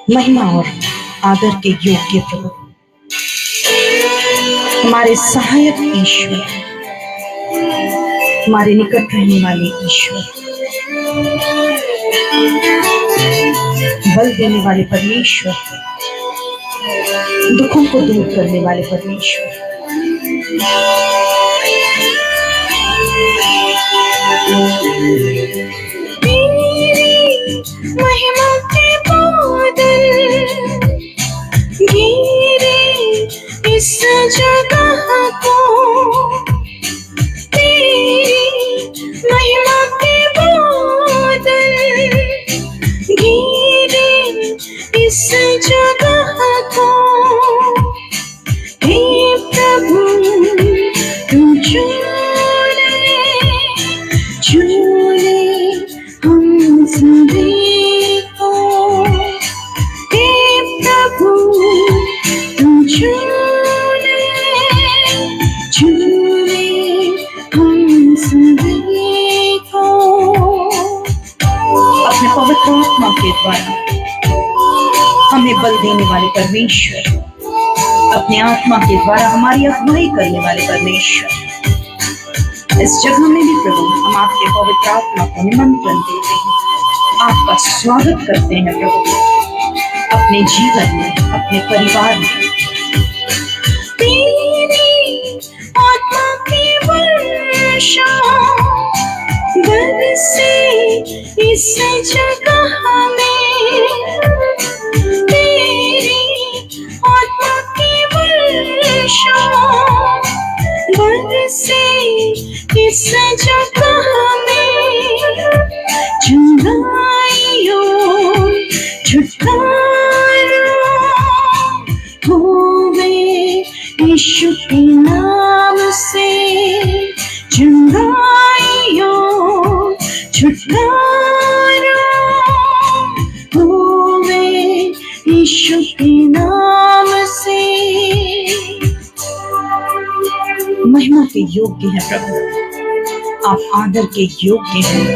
महिमा और आदर के योग्य प्रभु, हमारे सहायक ईश्वर, हमारे निकट रहने वाले ईश्वर, बल देने वाले परमेश्वर, दुखों को दूर करने वाले परमेश्वर, महिमा के बादल गिरे इस जगह को, तेरी महिमा के बादल गिरे इस जगह को। हे प्रभु तू चूले हम सभी को, हे प्रभु तू चूले हम सभी को। अपने पवित्र आत्मा के द्वारा हमें बल देने वाले परमेश्वर, अपने आत्मा के द्वारा हमारी अगुवाई करने वाले परमेश्वर, इस जगह में भी प्रभु हम आपके पवित्र आत्मा को निमंत्रण देते हैं, आपका स्वागत करते हैं प्रभु अपने जीवन में, अपने परिवार में। तेरी आत्मा की वर्षा बरसे इस जगह में, तेरी आत्मा की वर्षा बरसे इस जगह में। चंगाइयों छुटकारा होवे यीशु के नाम से, चंगाइयों छुटकारा होवे यीशु के नाम से। महिमा के योग्य है प्रभु, आप आदर के योग्य हैं,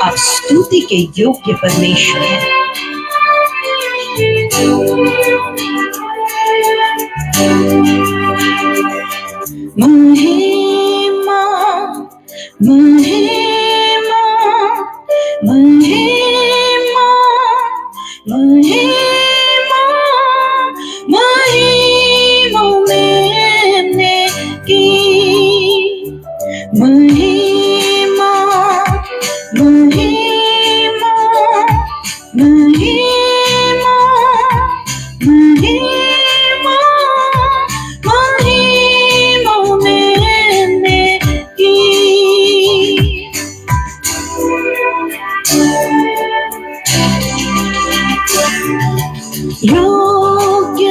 आप स्तुति के योग्य परमेश्वर हैं। महिमा महिमा महिमा महिमा महिमा मैंने की, महिमा महिमा महिमा महिमा महिमा मैंने की। योग्य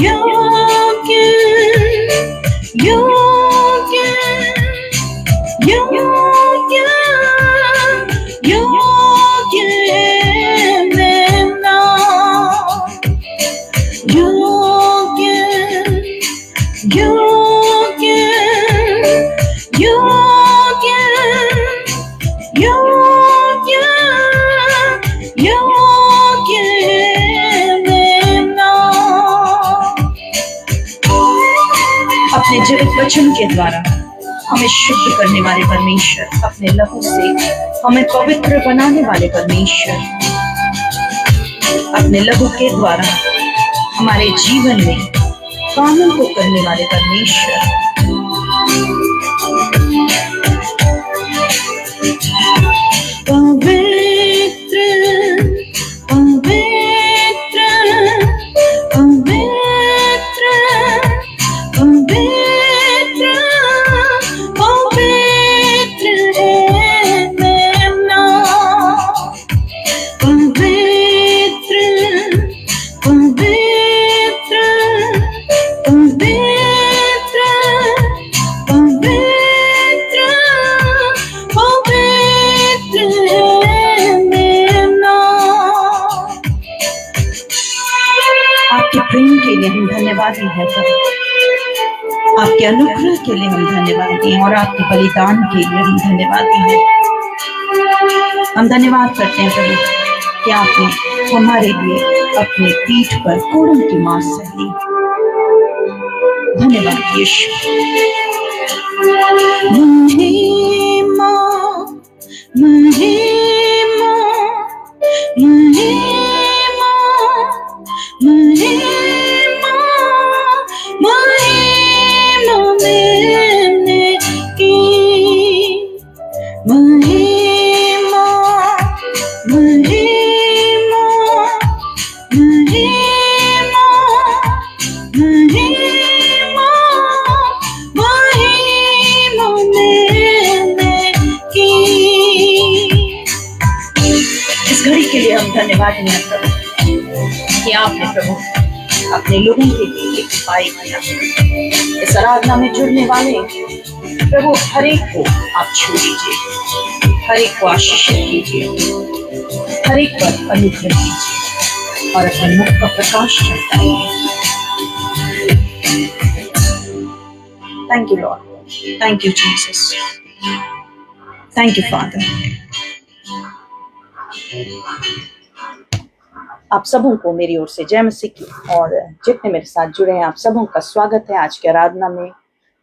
योग्य योग्य योग्य योग्य मेरा, योग्य योग्य योग्य योग्य योग्य मेरा। अपने जीवित वचन के द्वारा हमें शुद्ध करने वाले परमेश्वर, अपने लहू से हमें पवित्र बनाने वाले परमेश्वर, अपने लहू के द्वारा हमारे जीवन में कामों को करने वाले परमेश्वर। पवित्र पवित्र पवित्र पवित्र पवित्र है मेरा, पवित्र पवित्र पवित्र पवित्र पवित्र है मेरा। आपके प्रेम के लिए हम धन्यवादी हैं प्रभु, आपके अनुग्रह के लिए हम धन्यवादी हैं और आपके बलिदान के लिए हम धन्यवादी हैं। हम धन्यवाद करते हैं प्रभु कि आपने हमारे लिए अपनी पीठ पर कोड़ों की मार सही। धन्यवाद यीशु। महिमा महिमा महिमा महिमा महिमा मैंने की। महिमा महिमा महिमा महिमा महिमा मैंने की। इस घड़ी के लिए हम धन्यवाद दें प्रभु कि आपने प्रभु अपने लोगों के लिए एक उपाय किया। इस आराधना में जुड़ने वाले प्रभु हर एक को आप छू लीजिए, हर एक को आशीषित कीजिए, हर एक पर अनुग्रह कीजिए और अपने मुख का प्रकाश चमकाइए। Thank you lord, thank you Jesus, thank you father. आप सबों को मेरी ओर से जय मसीह की, और जितने मेरे साथ जुड़े हैं आप सबों का स्वागत है आज के आराधना में।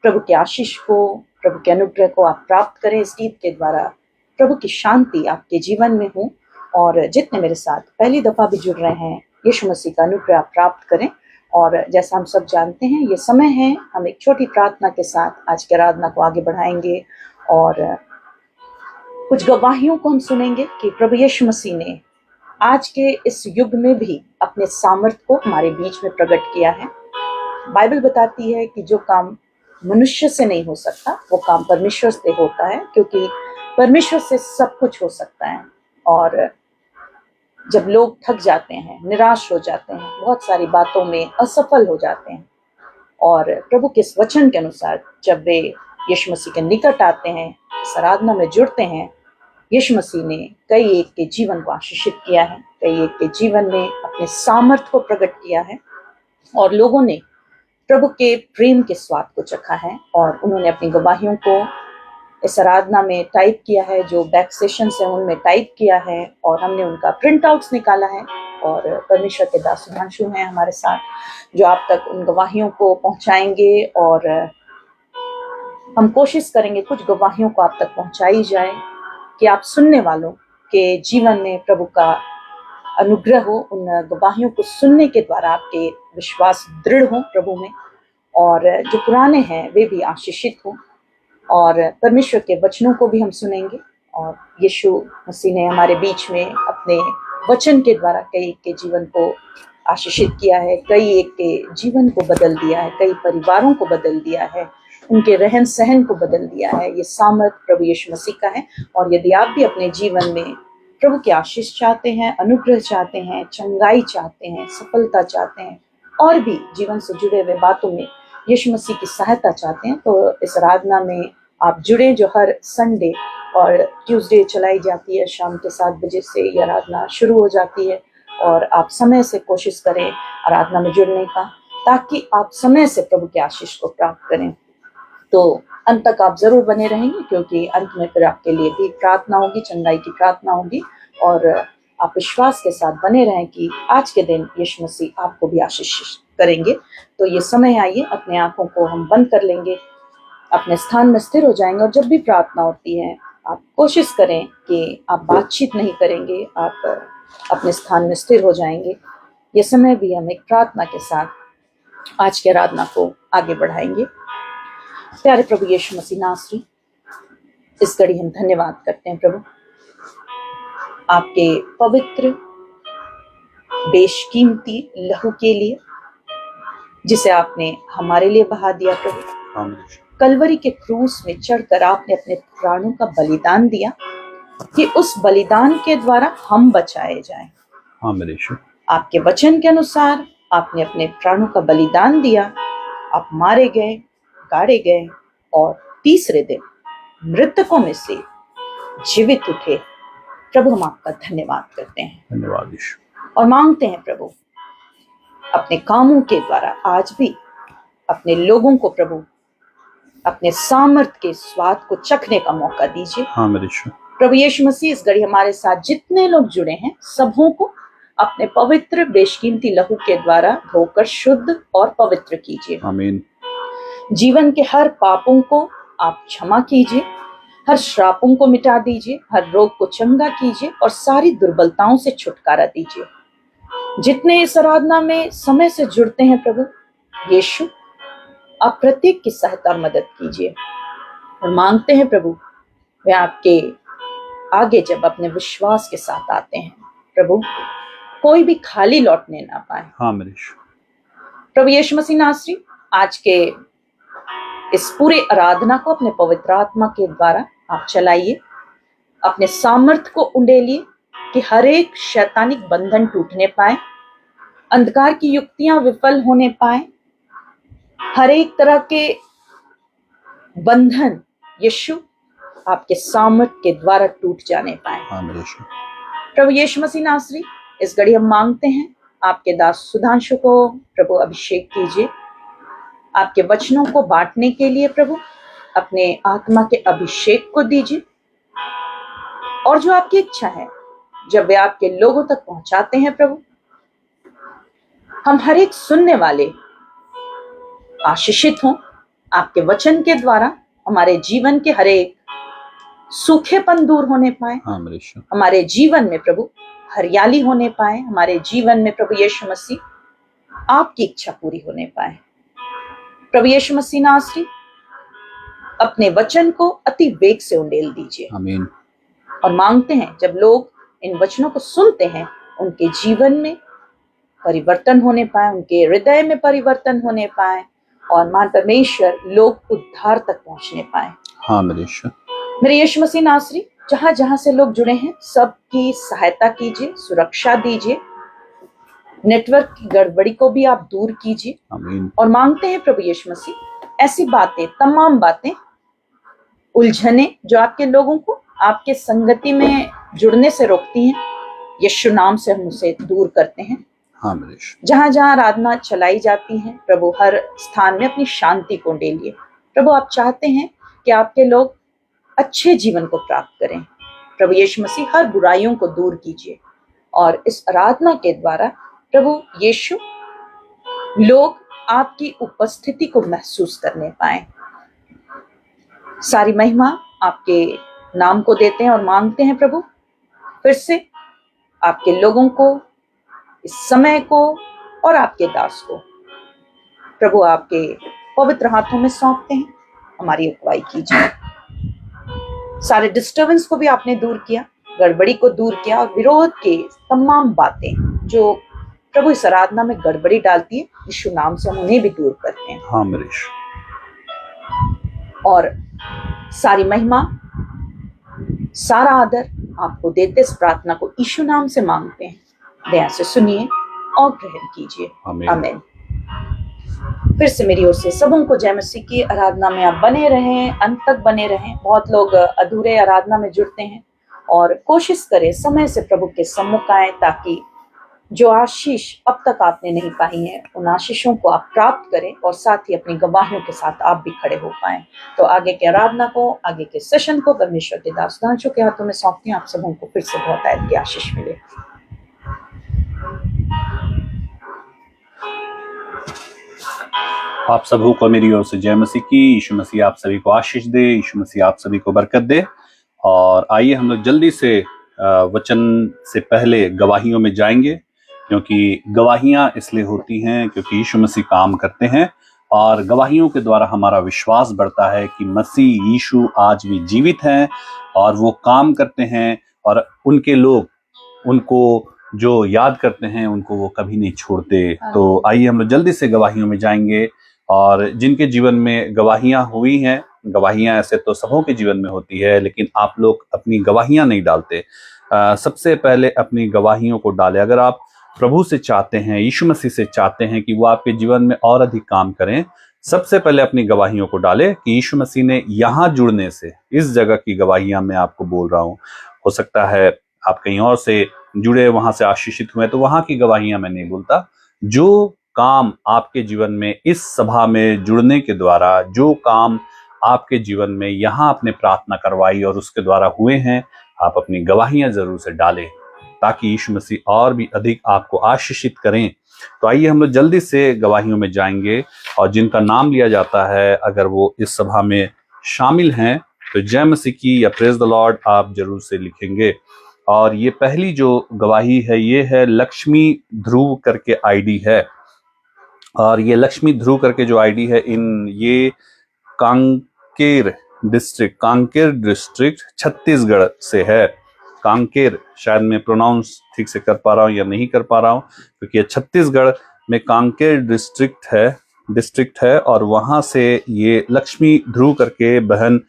प्रभु के आशीष को, प्रभु के अनुग्रह को आप प्राप्त करें इस गीत के द्वारा। प्रभु की शांति आपके जीवन में हो, और जितने मेरे साथ पहली दफा भी जुड़ रहे हैं यीशु मसीह का अनुग्रह आप प्राप्त करें। और जैसा हम सब जानते हैं ये समय है, हम एक छोटी प्रार्थना के साथ आज के आराधना को आगे बढ़ाएंगे और कुछ गवाहियों को हम सुनेंगे कि प्रभु यीशु मसीह ने आज के इस युग में भी अपने सामर्थ को हमारे बीच में प्रकट किया है। बाइबल बताती है कि जो काम मनुष्य से नहीं हो सकता वो काम परमेश्वर से होता है, क्योंकि परमेश्वर से सब कुछ हो सकता है। और जब लोग थक जाते हैं, निराश हो जाते हैं, बहुत सारी बातों में असफल हो जाते हैं, और प्रभु के इस वचन के अनुसार जब वे यीशु मसीह के निकट आते हैं, इस आराधना में जुड़ते हैं, यीशु मसीह ने कई एक के जीवन को आशीषित किया है, कई एक के जीवन में अपने सामर्थ को प्रकट किया है, और लोगों ने प्रभु के प्रेम के स्वाद को चखा है और उन्होंने अपनी गवाहियों को इस आराधना में टाइप किया है। जो बैक सेशन है उनमें टाइप किया है और हमने उनका प्रिंट आउट्स निकाला है, और परमेश्वर के दास सुधांशु हैं हमारे साथ जो आप तक उन गवाहियों को पहुंचाएंगे, और हम कोशिश करेंगे कुछ गवाहियों को आप तक पहुंचाई जाए कि आप सुनने वालों के जीवन में प्रभु का अनुग्रह हो। उन गवाहियों को सुनने के द्वारा आपके विश्वास दृढ़ हो प्रभु में, और जो पुराने हैं वे भी आशीषित हो, और परमेश्वर के वचनों को भी हम सुनेंगे। और यीशु मसीह ने हमारे बीच में अपने वचन के द्वारा कई एक के जीवन को आशीषित किया है, कई एक के जीवन को बदल दिया है, कई परिवारों को बदल दिया है, उनके रहन सहन को बदल दिया है। ये सामर्थ प्रभु यीशु मसीह का है। और यदि आप भी अपने जीवन में प्रभु के आशीष चाहते हैं, अनुग्रह चाहते हैं, चंगाई चाहते हैं, सफलता चाहते हैं, और भी जीवन से जुड़े हुए बातों में यीशु मसीह की सहायता चाहते हैं, तो इस आराधना में आप जुड़े, जो हर संडे और ट्यूसडे चलाई जाती है। शाम के 7 बजे से ये आराधना शुरू हो जाती है, और आप समय से कोशिश करें आराधना में जुड़ने का, ताकि आप समय से प्रभु के आशीष को प्राप्त करें। तो अंत तक आप जरूर बने रहेंगे, क्योंकि अंत में फिर आपके लिए भी प्रार्थना होगी, चंगाई की प्रार्थना होगी, और आप विश्वास के साथ बने रहें कि आज के दिन यीशु मसीह आपको भी आशीष करेंगे। तो ये समय आइए, अपने आंखों को हम बंद कर लेंगे, अपने स्थान में स्थिर हो जाएंगे, और जब भी प्रार्थना होती है आप कोशिश करें कि आप बातचीत नहीं करेंगे, आप अपने स्थान में स्थिर हो जाएंगे। ये समय भी हम एक प्रार्थना के साथ आज की आराधना को आगे बढ़ाएंगे। प्यारे प्रभु यीशु मसीह नासरी, इस घड़ी हम धन्यवाद करते हैं प्रभु आपके पवित्र बेशकीमती लहू के लिए, जिसे आपने हमारे लिए बहा दिया प्रभु। कलवरी के क्रूस में चढ़कर आपने अपने प्राणों का बलिदान दिया कि उस बलिदान के द्वारा हम बचाए जाएं। आपके वचन के अनुसार आपने अपने प्राणों का बलिदान दिया, आप मारे गए, गाड़े गए, और तीसरे दिन मृतकों में से जीवित उठे। प्रभु हम आपका धन्यवाद करते हैं, धन्यवाद और मांगते हैं प्रभु अपने कामों के द्वारा आज भी अपने लोगों को प्रभु अपने सामर्थ के स्वाद को चखने का मौका दीजिए। प्रभु यीशु मसीह इस घड़ी हमारे साथ जितने लोग जुड़े हैं सबों को अपने पवित्र बेशकीमती लहू के द्वारा धोकर शुद्ध और पवित्र कीजिए। आमीन। जीवन के हर पापों को आप क्षमा कीजिए, हर श्रापों को मिटा दीजिए, हर रोग को चंगा कीजिए और सारी दुर्बलताओं से छुटकारा दीजिए। जितने इस आराधना में समय से जुड़ते हैं प्रभु यीशु, आप प्रत्येक की सहायता और मदद कीजिए और मांगते हैं प्रभु वे आपके आगे जब अपने विश्वास के साथ आते हैं प्रभु कोई भी खाली लौटने ना पाए। हाँ मेरे यीशु। प्रभु यीशु मसीह नासरी, आज के इस पूरे आराधना को अपने पवित्र आत्मा के द्वारा आप चलाइए, अपने सामर्थ को उंडेलिए कि हर एक शैतानिक बंधन टूटने पाए, अंधकार की युक्तियां विफल होने पाए, हर एक तरह के बंधन यीशु आपके सामर्थ के द्वारा टूट जाने पाए। हाँ मेरे यीशु। प्रभु यीशु मसीह नासरी, इस घड़ी हम मांगते हैं आपके दास सुधांशु को प्रभु अभिषेक कीजिए, आपके वचनों को बांटने के लिए प्रभु अपने आत्मा के अभिषेक को दीजिए और जो आपकी इच्छा है जब वे आपके लोगों तक पहुंचाते हैं प्रभु, हम हर एक सुनने वाले आशीषित हों आपके वचन के द्वारा, हमारे जीवन के हर एक सूखेपन दूर होने पाए। हाँ मेरे यीशु। हमारे जीवन में प्रभु हरियाली होने पाए, हमारे जीवन में प्रभु यीशु मसीह आपकी इच्छा पूरी होने पाए। प्रभु यीशु मसीह नासरी, अपने वचन को अति वेग से उंडेल दीजिए। आमीन। और मांगते हैं जब लोग इन वचनों को सुनते हैं उनके जीवन में परिवर्तन होने पाए, उनके हृदय में परिवर्तन होने पाए और मान परमेश्वर लोग उद्धार तक पहुंचने पाए। हाँ मेरे यीशु। मेरे यीशु मसीह नासरी, जहां जहां से लोग जुड़े हैं सबकी सहायता कीजिए, सुरक्षा दीजिए, नेटवर्क की गड़बड़ी को भी आप दूर कीजिए। आमीन। और मांगते हैं प्रभु यीशु मसीह ऐसी बातें, तमाम बातें, उलझने जो आपके लोगों को आपके संगति में जुड़ने से रोकती हैं, यीशु नाम से हम उसे दूर करते हैं। हाँ मेरे यीशु। जहां जहां आराधना चलाई जाती है प्रभु हर स्थान में अपनी शांति को डेलिए। प्रभु आप चाहते हैं कि आपके लोग अच्छे जीवन को प्राप्त करें। प्रभु यीशु मसीह हर बुराइयों को दूर कीजिए और इस आराधना के द्वारा प्रभु यीशु लोग आपकी उपस्थिति को महसूस करने पाए। सारी महिमा आपके नाम को देते हैं और मांगते हैं प्रभु फिर से आपके लोगों को, इस समय को और आपके दास को प्रभु आपके पवित्र हाथों में सौंपते हैं। हमारी अगुवाई कीजिए। सारे डिस्टर्बेंस को भी आपने दूर किया, गड़बड़ी को दूर किया और विरोध के तमाम बातें जो प्रभु इस आराधना में गड़बड़ी डालती है, यीशु नाम से हम उन्हें भी दूर करते हैं। हाँ मेरे यीशु। और सारी महिमा, सारा आदर आपको देते इस प्रार्थना को यीशु नाम से मांगते हैं। दया से सुनिए और ग्रहण कीजिए। आमीन। फिर से मेरी ओर से सबों को जय मसीह की। आराधना में आप बने रहें, अंत तक बने रहें। बहुत लोग अधूरे आराधना में जुड़ते हैं और कोशिश करें समय से प्रभु के सम्मुख आए ताकि जो आशीष अब तक आपने नहीं पाई है उन आशीषों को आप प्राप्त करें और साथ ही अपनी गवाहियों के साथ आप भी खड़े हो पाएं। तो आगे के आराधना को, आगे के सेशन को परमेश्वर के दास सुधांशु के हाथों में सौंपती हूं। आप सबों को फिर से बहुत आयत की आशीष मिले। आप सबों को मेरी ओर से जय मसीह की। यीशु मसीह आप सभी को आशीष दे, यीशु मसीह आप सभी को बरकत दे। और आइए हम लोग जल्दी से वचन से पहले गवाहियों में जाएंगे, क्योंकि गवाहियां इसलिए होती हैं क्योंकि यीशु मसीह काम करते हैं और गवाहियों के द्वारा हमारा विश्वास बढ़ता है कि मसीह यीशु आज भी जीवित हैं और वो काम करते हैं और उनके लोग उनको जो याद करते हैं उनको वो कभी नहीं छोड़ते। तो आइए हम लोग जल्दी से गवाहियों में जाएंगे और जिनके जीवन में गवाहियां हुई हैं, गवाहियां ऐसे तो सबों के जीवन में होती है, लेकिन आप लोग अपनी गवाहियां नहीं डालते। सबसे पहले अपनी गवाहियों को डालें। अगर आप प्रभु से चाहते हैं, यीशु मसीह से चाहते हैं कि वो आपके जीवन में और अधिक काम करें, सबसे पहले अपनी गवाहियों को डालें कि यीशु मसीह ने यहाँ जुड़ने से, इस जगह की गवाहियां मैं आपको बोल रहा हूँ, हो सकता है आप कहीं और से जुड़े, वहां से आशीषित हुए, तो वहां की गवाहियां मैं नहीं बोलता। जो काम आपके जीवन में इस सभा में जुड़ने के द्वारा, जो काम आपके जीवन में यहाँ आपने प्रार्थना करवाई और उसके द्वारा हुए हैं, आप अपनी गवाहियां जरूर से डालें ताकि यीशु मसीह और भी अधिक आपको आशीषित करें। तो आइए हम लोग जल्दी से गवाहियों में जाएंगे, और जिनका नाम लिया जाता है अगर वो इस सभा में शामिल हैं तो जय मसीह की या प्रेज द लॉर्ड आप जरूर से लिखेंगे। और ये पहली जो गवाही है ये है लक्ष्मी ध्रुव करके आईडी है, और ये लक्ष्मी ध्रुव करके जो आईडी है ये कांकेर डिस्ट्रिक्ट छत्तीसगढ़ से है। कांकेर, शायद मैं प्रोनाउंस ठीक से कर पा रहा हूँ या नहीं कर पा रहा हूँ, क्योंकि ये छत्तीसगढ़ में कांकेर डिस्ट्रिक्ट है और वहां से ये लक्ष्मी ध्रुव करके बहन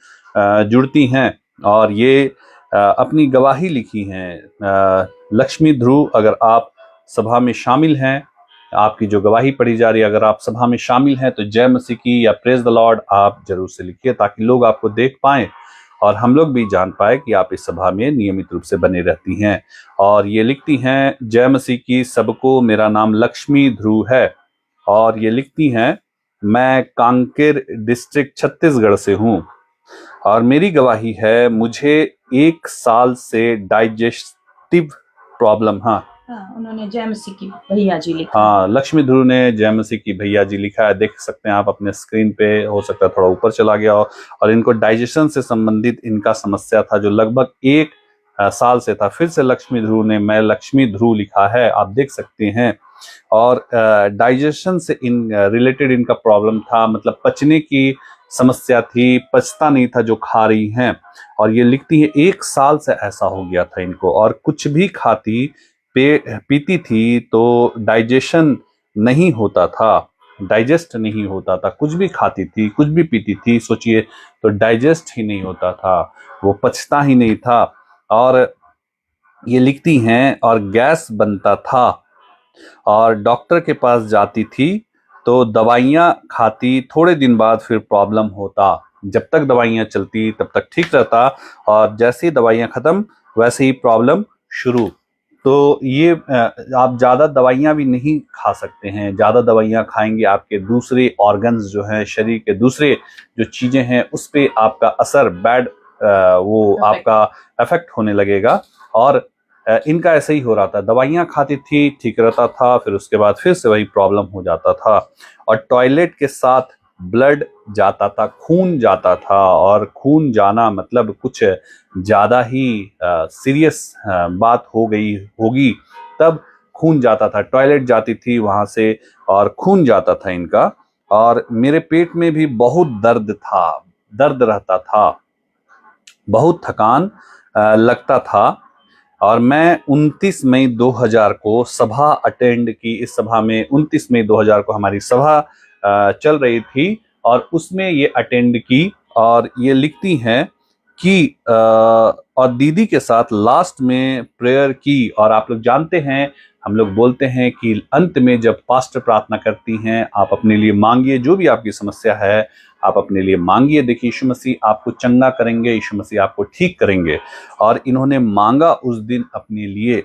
जुड़ती हैं और ये अपनी गवाही लिखी हैं। लक्ष्मी ध्रुव, अगर आप सभा में शामिल हैं, आपकी जो गवाही पढ़ी जा रही है, अगर आप सभा में शामिल हैं तो जय मसीह की या प्रेज द लॉर्ड आप जरूर से लिखिए ताकि लोग आपको देख पाएं और हम लोग भी जान पाए कि आप इस सभा में नियमित रूप से बने रहती हैं। और ये लिखती हैं, जय मसीह की सबको, मेरा नाम लक्ष्मी ध्रुव है। और ये लिखती हैं, मैं कांकेर डिस्ट्रिक्ट छत्तीसगढ़ से हूँ और मेरी गवाही है, मुझे 1 साल से डाइजेस्टिव प्रॉब्लम। उन्होंने जय मसीह की भैया जी लिखा। हाँ, लक्ष्मी ध्रुव ने जय मसीह की भैया जी लिखा है, देख सकते हैं आप अपने स्क्रीन पे, हो सकता है थोड़ा ऊपर चला गया हो। और इनको डाइजेशन से संबंधित इनका समस्या था जो लगभग 1 साल से था। फिर से लक्ष्मी ध्रुव ने मैं लक्ष्मी ध्रुव लिखा है, आप देख सकते हैं। और डाइजेशन से रिलेटेड इनका प्रॉब्लम था, मतलब पचने की समस्या थी, पचता नहीं था जो खा रही हैं। और ये लिखती है 1 साल से ऐसा हो गया था इनको, और कुछ भी खाती पीती थी तो डाइजेशन नहीं होता था, डाइजेस्ट नहीं होता था। कुछ भी खाती थी, कुछ भी पीती थी, सोचिए, तो डाइजेस्ट ही नहीं होता था, वो पचता ही नहीं था। और ये लिखती हैं, और गैस बनता था और डॉक्टर के पास जाती थी तो दवाइयाँ खाती, थोड़े दिन बाद फिर प्रॉब्लम होता। जब तक दवाइयाँ चलती तब तक ठीक रहता, और जैसे ही दवाइयाँ खत्म वैसे ही प्रॉब्लम शुरू। तो ये आप ज़्यादा दवाइयाँ भी नहीं खा सकते हैं। ज़्यादा दवाइयाँ खाएंगे आपके दूसरे ऑर्गन्स जो हैं, शरीर के दूसरे जो चीज़ें हैं, उस पर आपका असर बैड आपका इफेक्ट होने लगेगा। और इनका ऐसे ही हो रहा था, दवाइयाँ खाती थी, ठीक रहता था, फिर उसके बाद फिर से वही प्रॉब्लम हो जाता था। और टॉयलेट के साथ ब्लड जाता था, खून जाता था, और खून जाना मतलब कुछ ज़्यादा ही सीरियस बात हो गई होगी, तब खून जाता था। टॉयलेट जाती थी वहाँ से और खून जाता था इनका। और मेरे पेट में भी बहुत दर्द रहता था, बहुत थकान लगता था। और मैं 29 मई 2000 को सभा अटेंड की। इस सभा में 29 मई 2000 को हमारी सभा चल रही थी और उसमें ये अटेंड की। और ये लिखती हैं कि और दीदी के साथ लास्ट में प्रेयर की। और आप लोग जानते हैं, हम लोग बोलते हैं कि अंत में जब पास्टर प्रार्थना करती हैं, आप अपने लिए मांगिए, जो भी आपकी समस्या है आप अपने लिए मांगिए। देखिए, यीशु मसीह आपको चंगा करेंगे, यीशु मसीह आपको ठीक करेंगे। और इन्होंने मांगा उस दिन अपने लिए,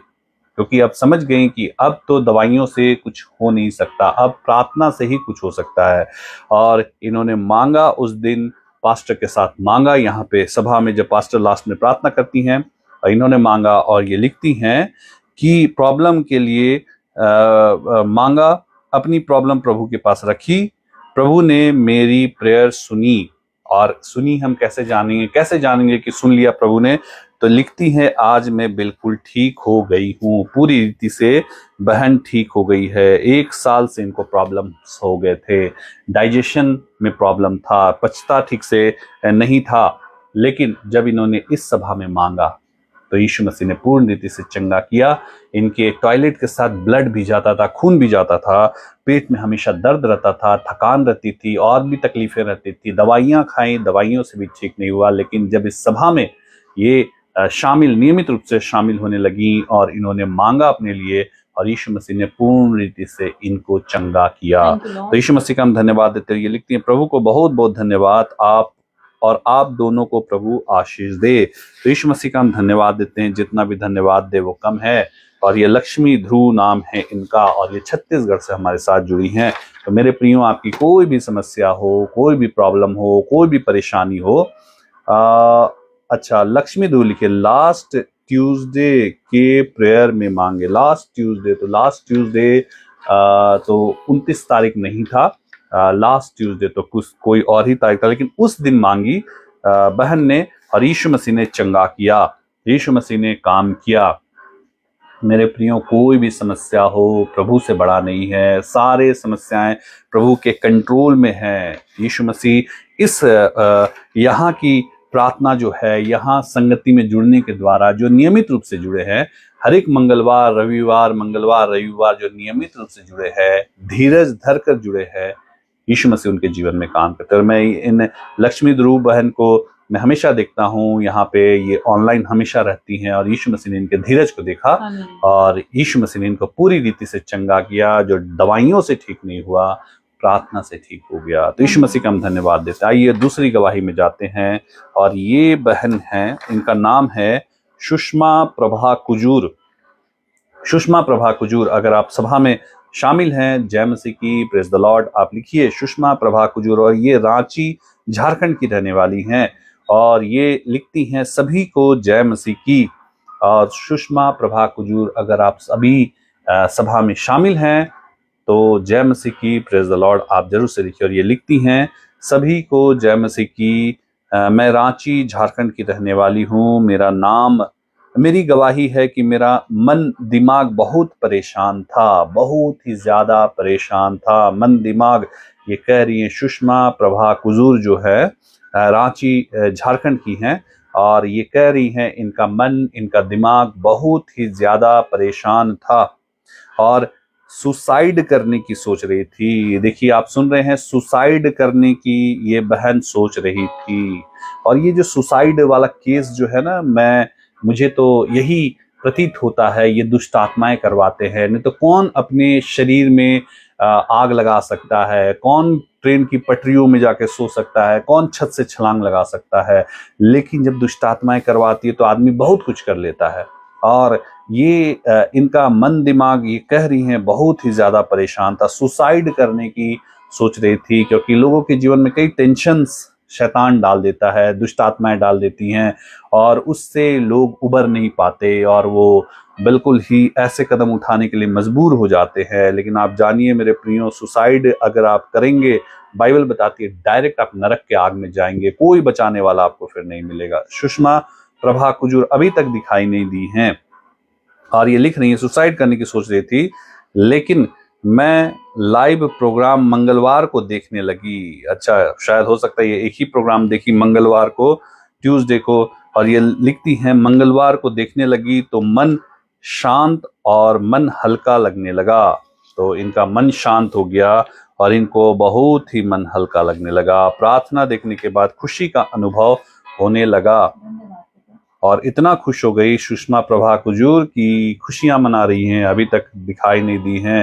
क्योंकि अब समझ गए कि अब तो दवाइयों से कुछ हो नहीं सकता, अब प्रार्थना से ही कुछ हो सकता है। और इन्होंने मांगा उस दिन, पास्टर के साथ मांगा। यहाँ पे सभा में जब पास्टर लास्ट में प्रार्थना करती हैं, और इन्होंने मांगा। और ये लिखती हैं कि प्रॉब्लम के लिए मांगा, अपनी प्रॉब्लम प्रभु के पास रखी, प्रभु ने मेरी प्रेयर सुनी। और सुनी हम कैसे जानेंगे कि सुन लिया प्रभु ने? तो लिखती है, आज मैं बिल्कुल ठीक हो गई हूँ, पूरी रीति से बहन ठीक हो गई है। 1 साल से इनको प्रॉब्लम हो गए थे, डाइजेशन में प्रॉब्लम था, पचता ठीक से नहीं था। लेकिन जब इन्होंने इस सभा में मांगा तो यीशु मसीह ने पूर्ण रीति से चंगा किया। इनके टॉयलेट के साथ ब्लड भी जाता था, खून भी जाता था, पेट में हमेशा दर्द रहता था, थकान रहती थी, और भी तकलीफें रहती थी। दवाइयाँ खाई, दवाइयों से भी ठीक नहीं हुआ। लेकिन जब इस सभा में ये नियमित रूप से शामिल होने लगी और इन्होंने मांगा अपने लिए, और यीशु मसीह ने पूर्ण रीति से इनको चंगा किया। तो यीशु मसीह का हम धन्यवाद देते हैं। ये लिखती हैं, प्रभु को बहुत बहुत धन्यवाद, आप दोनों को प्रभु आशीष दे। तो यीशु मसीह का हम धन्यवाद देते हैं, जितना भी धन्यवाद दे वो कम है। और ये लक्ष्मी ध्रुव नाम है इनका, और ये छत्तीसगढ़ से हमारे साथ जुड़ी हैं। तो मेरे प्रियो, आपकी कोई भी समस्या हो, कोई भी प्रॉब्लम हो, कोई भी परेशानी हो, अच्छा, लक्ष्मी दूर लिखे लास्ट ट्यूसडे के प्रेयर में मांगे। लास्ट ट्यूसडे, तो लास्ट ट्यूसडे तो 29 तारीख नहीं था, लास्ट ट्यूसडे तो कुछ कोई और ही तारीख था, लेकिन उस दिन मांगी बहन ने और यीशु मसीह ने चंगा किया, यीशु मसीह ने काम किया। मेरे प्रियो, कोई भी समस्या हो प्रभु से बड़ा नहीं है, सारे समस्याएं प्रभु के कंट्रोल में है। यीशु मसीह इस यहाँ की प्रार्थना जो है, यहाँ संगति में जुड़ने के द्वारा जो नियमित रूप से जुड़े हैं, हर एक मंगलवार रविवार जो नियमित रूप से जुड़े हैं, धीरज धर कर जुड़े हैं, यीशु मसीह उनके जीवन में काम करते हैं। और मैं इन लक्ष्मी ध्रुव बहन को मैं हमेशा देखता हूँ, यहाँ पे ये ऑनलाइन हमेशा रहती हैं, और यीशु मसीह ने इनके धीरज को देखा और यीशु मसीह ने इनको पूरी रीति से चंगा किया। जो दवाइयों से ठीक नहीं हुआ, प्रार्थना से ठीक हो गया। तो यीशु मसीह का हम धन्यवाद देते हैं। आइए दूसरी गवाही में जाते हैं, और ये बहन है, इनका नाम है सुषमा प्रभा कुजूर। सुषमा प्रभा कुजूर, अगर आप सभा में शामिल हैं, जय मसीह की, प्रेज द लॉर्ड, आप लिखिए सुषमा प्रभा कुजूर। और ये रांची झारखंड की रहने वाली हैं, और ये लिखती हैं सभी को जय मसीह की। और सुषमा प्रभा कुजूर, अगर आप सभी सभा में शामिल हैं तो जय मसीह की, प्रेज द लॉर्ड, आप जरूर से लिखिए। और ये लिखती हैं सभी को जय मसीह की, मैं रांची झारखंड की रहने वाली हूँ। मेरी गवाही है कि मेरा मन दिमाग बहुत परेशान था, बहुत ही ज्यादा परेशान था, मन दिमाग। ये कह रही है सुषमा प्रभा कुजूर, जो है रांची झारखंड की हैं, और ये कह रही हैं इनका मन, इनका दिमाग बहुत ही ज्यादा परेशान था और सुसाइड करने की सोच रही थी। देखिए, आप सुन रहे हैं, सुसाइड करने की ये बहन सोच रही थी। और ये जो सुसाइड वाला केस जो है ना, मुझे तो यही प्रतीत होता है, ये दुष्ट आत्माएं करवाते हैं। नहीं तो कौन अपने शरीर में आग लगा सकता है, कौन ट्रेन की पटरियों में जाके सो सकता है, कौन छत से छलांग लगा सकता है। लेकिन जब दुष्ट आत्माएं करवाती है तो आदमी बहुत कुछ कर लेता है। और ये इनका मन दिमाग, ये कह रही हैं, बहुत ही ज्यादा परेशान था, सुसाइड करने की सोच रही थी, क्योंकि लोगों के जीवन में कई टेंशन्स शैतान डाल देता है, दुष्ट आत्माएं डाल देती हैं, और उससे लोग उबर नहीं पाते, और वो बिल्कुल ही ऐसे कदम उठाने के लिए मजबूर हो जाते हैं। लेकिन आप जानिए मेरे प्रियो, सुसाइड अगर आप करेंगे, बाइबल बताती है डायरेक्ट आप नरक के आग में जाएंगे, कोई बचाने वाला आपको फिर नहीं मिलेगा। सुषमा प्रभा कुजूर अभी तक दिखाई नहीं दी हैं, और ये लिख रही है सुसाइड करने की सोच रही थी, लेकिन मैं लाइव प्रोग्राम मंगलवार को देखने लगी। अच्छा, शायद हो सकता है ये एक ही प्रोग्राम देखी, मंगलवार को, ट्यूसडे को। और ये लिखती हैं मंगलवार को देखने लगी तो मन शांत और मन हल्का लगने लगा। तो इनका मन शांत हो गया और इनको बहुत ही मन हल्का लगने लगा। प्रार्थना देखने के बाद खुशी का अनुभव होने लगा, और इतना खुश हो गई सुषमा प्रभा कुजूर की खुशियां मना रही हैं, अभी तक दिखाई नहीं दी हैं।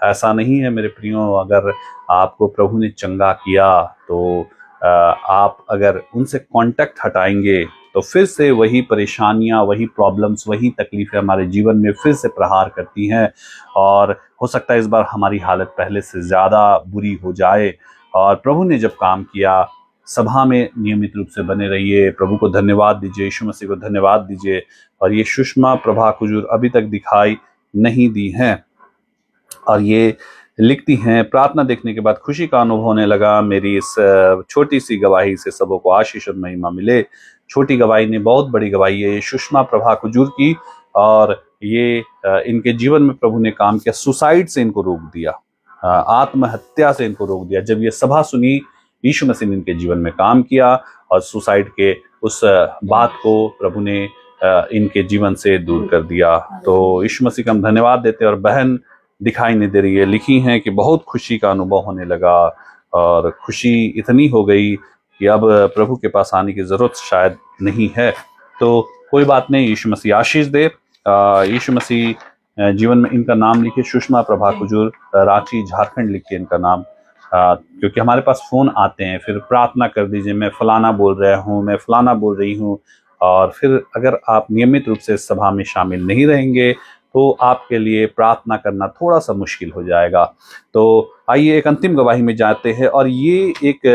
ऐसा नहीं है मेरे प्रियो, अगर आपको प्रभु ने चंगा किया तो आप अगर उनसे कांटेक्ट हटाएंगे तो फिर से वही परेशानियां, वही प्रॉब्लम्स, वही तकलीफें हमारे जीवन में फिर से प्रहार करती हैं, और हो सकता है इस बार हमारी हालत पहले से ज़्यादा बुरी हो जाए। और प्रभु ने जब काम किया, सभा में नियमित रूप से बने रहिए, प्रभु को धन्यवाद दीजिए, यीशु मसीह को धन्यवाद दीजिए। और ये सुषमा प्रभा कुजूर अभी तक दिखाई नहीं दी हैं, और ये लिखती हैं प्रार्थना देखने के बाद खुशी का अनुभव होने लगा। मेरी इस छोटी सी गवाही से सबों को आशीष और महिमा मिले। छोटी गवाही ने बहुत बड़ी गवाही है सुषमा प्रभा कुजूर की, और ये इनके जीवन में प्रभु ने काम किया, सुसाइड से इनको रोक दिया, आत्महत्या से इनको रोक दिया। जब ये सभा सुनी, यीशु मसीह ने इनके जीवन में काम किया, और सुसाइड के उस बात को प्रभु ने इनके जीवन से दूर कर दिया। तो यीशु मसीह का हम धन्यवाद देते हैं। और बहन दिखाई नहीं दे रही है, लिखी हैं कि बहुत खुशी का अनुभव होने लगा, और खुशी इतनी हो गई कि अब प्रभु के पास आने की जरूरत शायद नहीं है। तो कोई बात नहीं, यीशु मसीह आशीष दे। यीशु मसीह जीवन में इनका नाम लिखे, सुषमा प्रभा कुजूर, रांची झारखंड लिखिए इनका नाम, क्योंकि हमारे पास फोन आते हैं, फिर प्रार्थना कर दीजिए, मैं फलाना बोल रहा हूँ, मैं फलाना बोल रही हूँ, और फिर अगर आप नियमित रूप से सभा में शामिल नहीं रहेंगे तो आपके लिए प्रार्थना करना थोड़ा सा मुश्किल हो जाएगा। तो आइए एक अंतिम गवाही में जाते हैं, और ये एक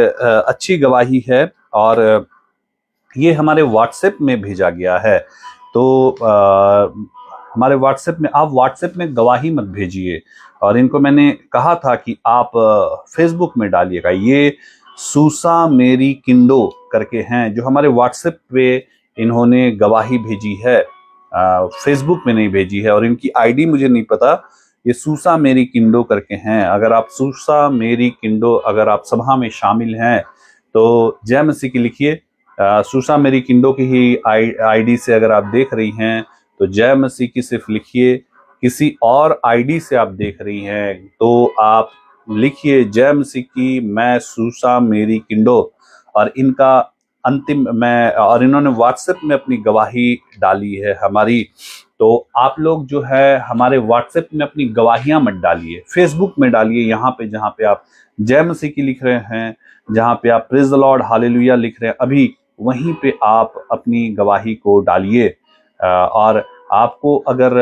अच्छी गवाही है, और ये हमारे व्हाट्सएप में भेजा गया है। तो हमारे व्हाट्सएप में, आप व्हाट्सएप में गवाही मत भेजिए। और इनको मैंने कहा था कि आप फेसबुक में डालिएगा। ये सूसा मेरी किंडो करके हैं जो हमारे व्हाट्सएप पे इन्होंने गवाही भेजी है, फेसबुक में नहीं भेजी है। और इनकी आईडी मुझे नहीं पता, ये सूसा मेरी किंडो करके हैं। अगर आप सूसा मेरी किंडो, अगर आप सभा में शामिल हैं तो जय मसीह की लिखिए। सूसा मेरी किंडो की ही आईडी से अगर आप देख रही हैं तो जय मसीह की सिर्फ लिखिए। किसी और आईडी से आप देख रही हैं तो आप लिखिए जय मसीह की, मैं सूसा मेरी किंडो। और इनका अंतिम मैं, और इन्होंने व्हाट्सएप में अपनी गवाही डाली है हमारी। तो आप लोग जो है हमारे व्हाट्सएप में अपनी गवाहियां मत डालिए, फेसबुक में डालिए। यहाँ पे जहाँ पे आप जय मसीह की लिख रहे हैं, जहाँ पे आप प्रेज द लॉर्ड हालेलुया लिख रहे हैं, अभी वहीं पे आप अपनी गवाही को डालिए। और आपको अगर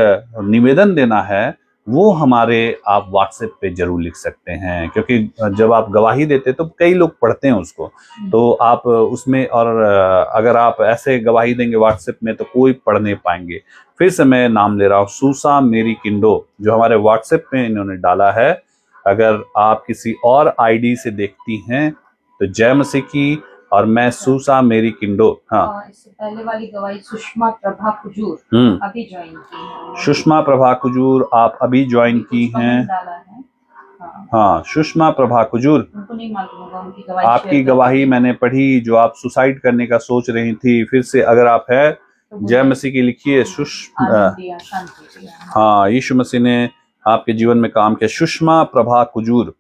निवेदन देना है वो हमारे आप व्हाट्सएप पे जरूर लिख सकते हैं, क्योंकि जब आप गवाही देते तो कई लोग पढ़ते हैं उसको, तो आप उसमें, और अगर आप ऐसे गवाही देंगे व्हाट्सएप में तो कोई पढ़ नहीं पाएंगे। फिर से मैं नाम ले रहा हूँ, सूसा मेरी किंडो, जो हमारे व्हाट्सएप पे इन्होंने डाला है। अगर आप किसी और आईडी से देखती हैं तो जय मसीह की, और मैं सूसा मेरी किंडो। हाँ, इससे पहले वाली गवाही सुषमा प्रभा कुजूर अभी ज्वाइन की है। सुषमा प्रभा कुजूर आप अभी ज्वाइन की हैं। डाला है। हाँ, सुषमा प्रभा कुजूर, उनको नहीं मालूम होगा उनकी गवाही। आपकी गवाही मैंने पढ़ी, जो आप सुसाइड करने का सोच रही थी। फिर से अगर आप है जय मसीह की लिखिए। हाँ, यीशु मसीह ने आपके जीवन में काम किया। सुषमा प्रभा कुजूर,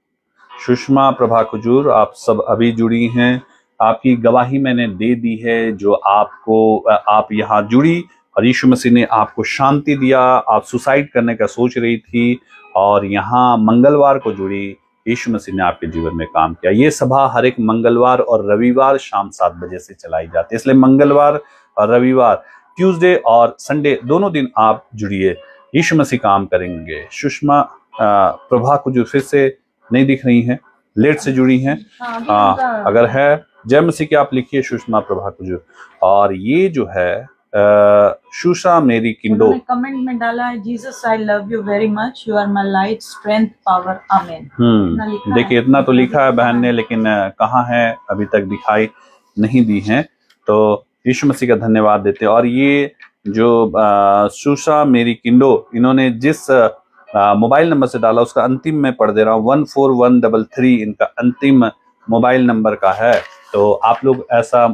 सुषमा प्रभा कुजूर, आप सब अभी जुड़ी हैं। आपकी गवाही मैंने दे दी है, जो आपको, आप यहाँ जुड़ी और यीशु मसीह ने आपको शांति दिया। आप सुसाइड करने का सोच रही थी और यहाँ मंगलवार को जुड़ी, यीशु मसीह ने आपके जीवन में काम किया। ये सभा हर एक मंगलवार और रविवार शाम 7 बजे से चलाई जाती है, इसलिए मंगलवार और रविवार, ट्यूसडे और संडे दोनों दिन आप जुड़िए, यीशु मसीह काम करेंगे। सुषमा प्रभा कुजूर फिर से नहीं दिख रही हैं, लेट से जुड़ी हैं। अगर है जय मसीह की आप लिखिए सुषमा प्रभा कुजूर। और ये जो है सुषा मेरी किंडो, कमेंट में डाला है, Jesus I love you very much, you are my light strength power amen. देखिए इतना तो लिखा है बहन ने, लेकिन कहाँ है अभी तक दिखाई नहीं दी है। तो यीशु मसीह का धन्यवाद देते हैं। और ये जो सुषा मेरी किंडो, इन्होंने जिस मोबाइल नंबर से डाला उसका अंतिम मैं पढ़ दे रहा हूँ, 14133 इनका अंतिम मोबाइल नंबर का है। तो आप लोग ऐसा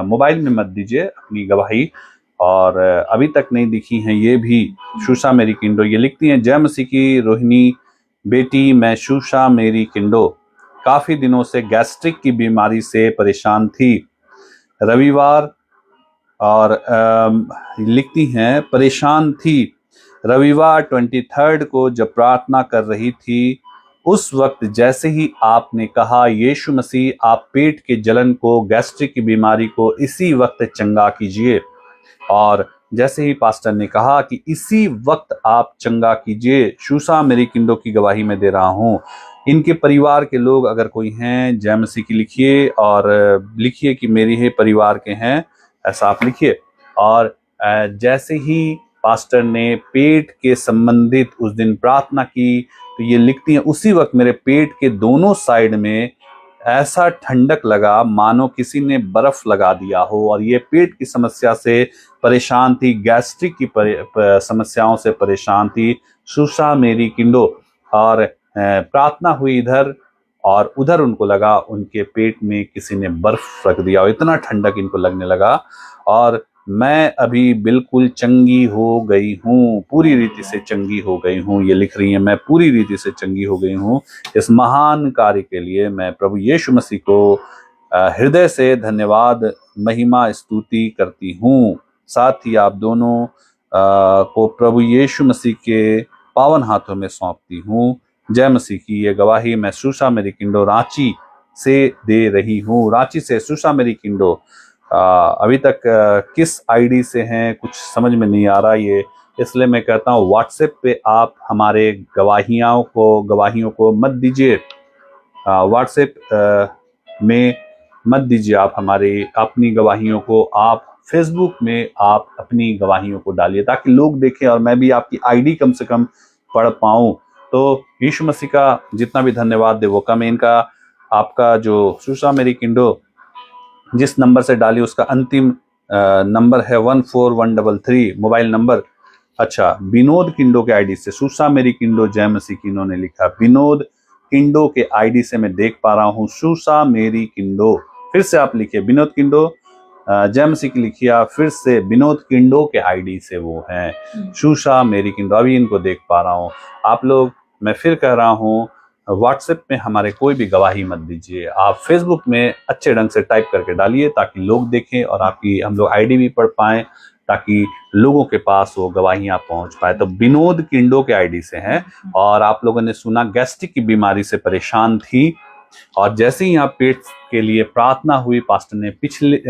मोबाइल में मत दीजिए अपनी गवाही। और अभी तक नहीं दिखी हैं ये भी सुषा मेरी किंडो। ये लिखती हैं, जय मसीह की रोहिणी बेटी, मैं सुषा मेरी किंडो काफी दिनों से गैस्ट्रिक की बीमारी से परेशान थी। रविवार, और लिखती हैं परेशान थी, रविवार 23 को जब प्रार्थना कर रही थी, उस वक्त जैसे ही आपने कहा यीशु मसीह आप पेट के जलन को, गैस्ट्रिक की बीमारी को इसी वक्त चंगा कीजिए, और जैसे ही पास्टर ने कहा कि इसी वक्त आप चंगा कीजिए, सुषा मेरी किंडो की गवाही मैं दे रहा हूँ। इनके परिवार के लोग अगर कोई हैं जय मसीह की लिखिए, और लिखिए कि मेरी ही परिवार के हैं, ऐसा आप लिखिए। और जैसे ही पास्टर ने पेट के संबंधित उस दिन प्रार्थना की तो ये लिखती हैं, उसी वक्त मेरे पेट के दोनों साइड में ऐसा ठंडक लगा मानो किसी ने बर्फ लगा दिया हो, और ये पेट की समस्या से परेशान थी, गैस्ट्रिक की समस्याओं से परेशान थी सुषा मेरी किंडो। और प्रार्थना हुई इधर, और उधर उनको लगा उनके पेट में किसी ने बर्फ रख दिया, और इतना ठंडक इनको लगने लगा। और मैं अभी बिल्कुल चंगी हो गई हूँ, पूरी रीति से चंगी हो गई हूँ, ये लिख रही हैं, मैं पूरी रीति से चंगी हो गई हूँ। इस महान कार्य के लिए मैं प्रभु यीशु मसीह को हृदय से धन्यवाद, महिमा, स्तुति करती हूँ। साथ ही आप दोनों को प्रभु यीशु मसीह के पावन हाथों में सौंपती हूँ। जय मसीह की ये गवाही मैं सुषा मेरी किंडो रांची से दे रही हूँ। रांची से सुषा मेरी किंडो अभी तक किस आईडी से हैं कुछ समझ में नहीं आ रहा ये, इसलिए मैं कहता हूँ व्हाट्सएप पे आप हमारे गवाहियों को मत दीजिए। व्हाट्सएप में मत दीजिए आप हमारे अपनी गवाहियों को, आप फेसबुक में आप अपनी गवाहियों को डालिए ताकि लोग देखें और मैं भी आपकी आईडी कम से कम पढ़ पाऊं। तो यीशु मसीह का जितना भी धन्यवाद दे वो कम है। इनका आपका जो सुषा मेरी किंडो जिस नंबर से डाली उसका अंतिम नंबर है 14133 मोबाइल नंबर। अच्छा, विनोद किंडो के आईडी से सुषा मेरी किंडो जय मसीह की इन्होंने लिखा। विनोद किंडो के आईडी से मैं देख पा रहा हूँ सुषा मेरी किंडो। फिर से आप लिखिए विनोद किंडो जय मसीह की लिखिए, फिर से विनोद किंडो के आईडी से वो हैं सुषा मेरी किंडो। अभी इनको देख पा रहा हूँ। आप लोग, मैं फिर कह रहा हूँ, व्हाट्सएप में हमारे कोई भी गवाही मत दीजिए, आप फेसबुक में अच्छे ढंग से टाइप करके डालिए ताकि लोग देखें और आपकी हम लोग आईडी भी पढ़ पाएं ताकि लोगों के पास वो गवाहियां पहुंच पाए। तो विनोद किंडो के आईडी से हैं और आप लोगों ने सुना गैस्ट्रिक की बीमारी से परेशान थी और जैसे ही आप पेट के लिए प्रार्थना हुई, पास्टर ने पिछले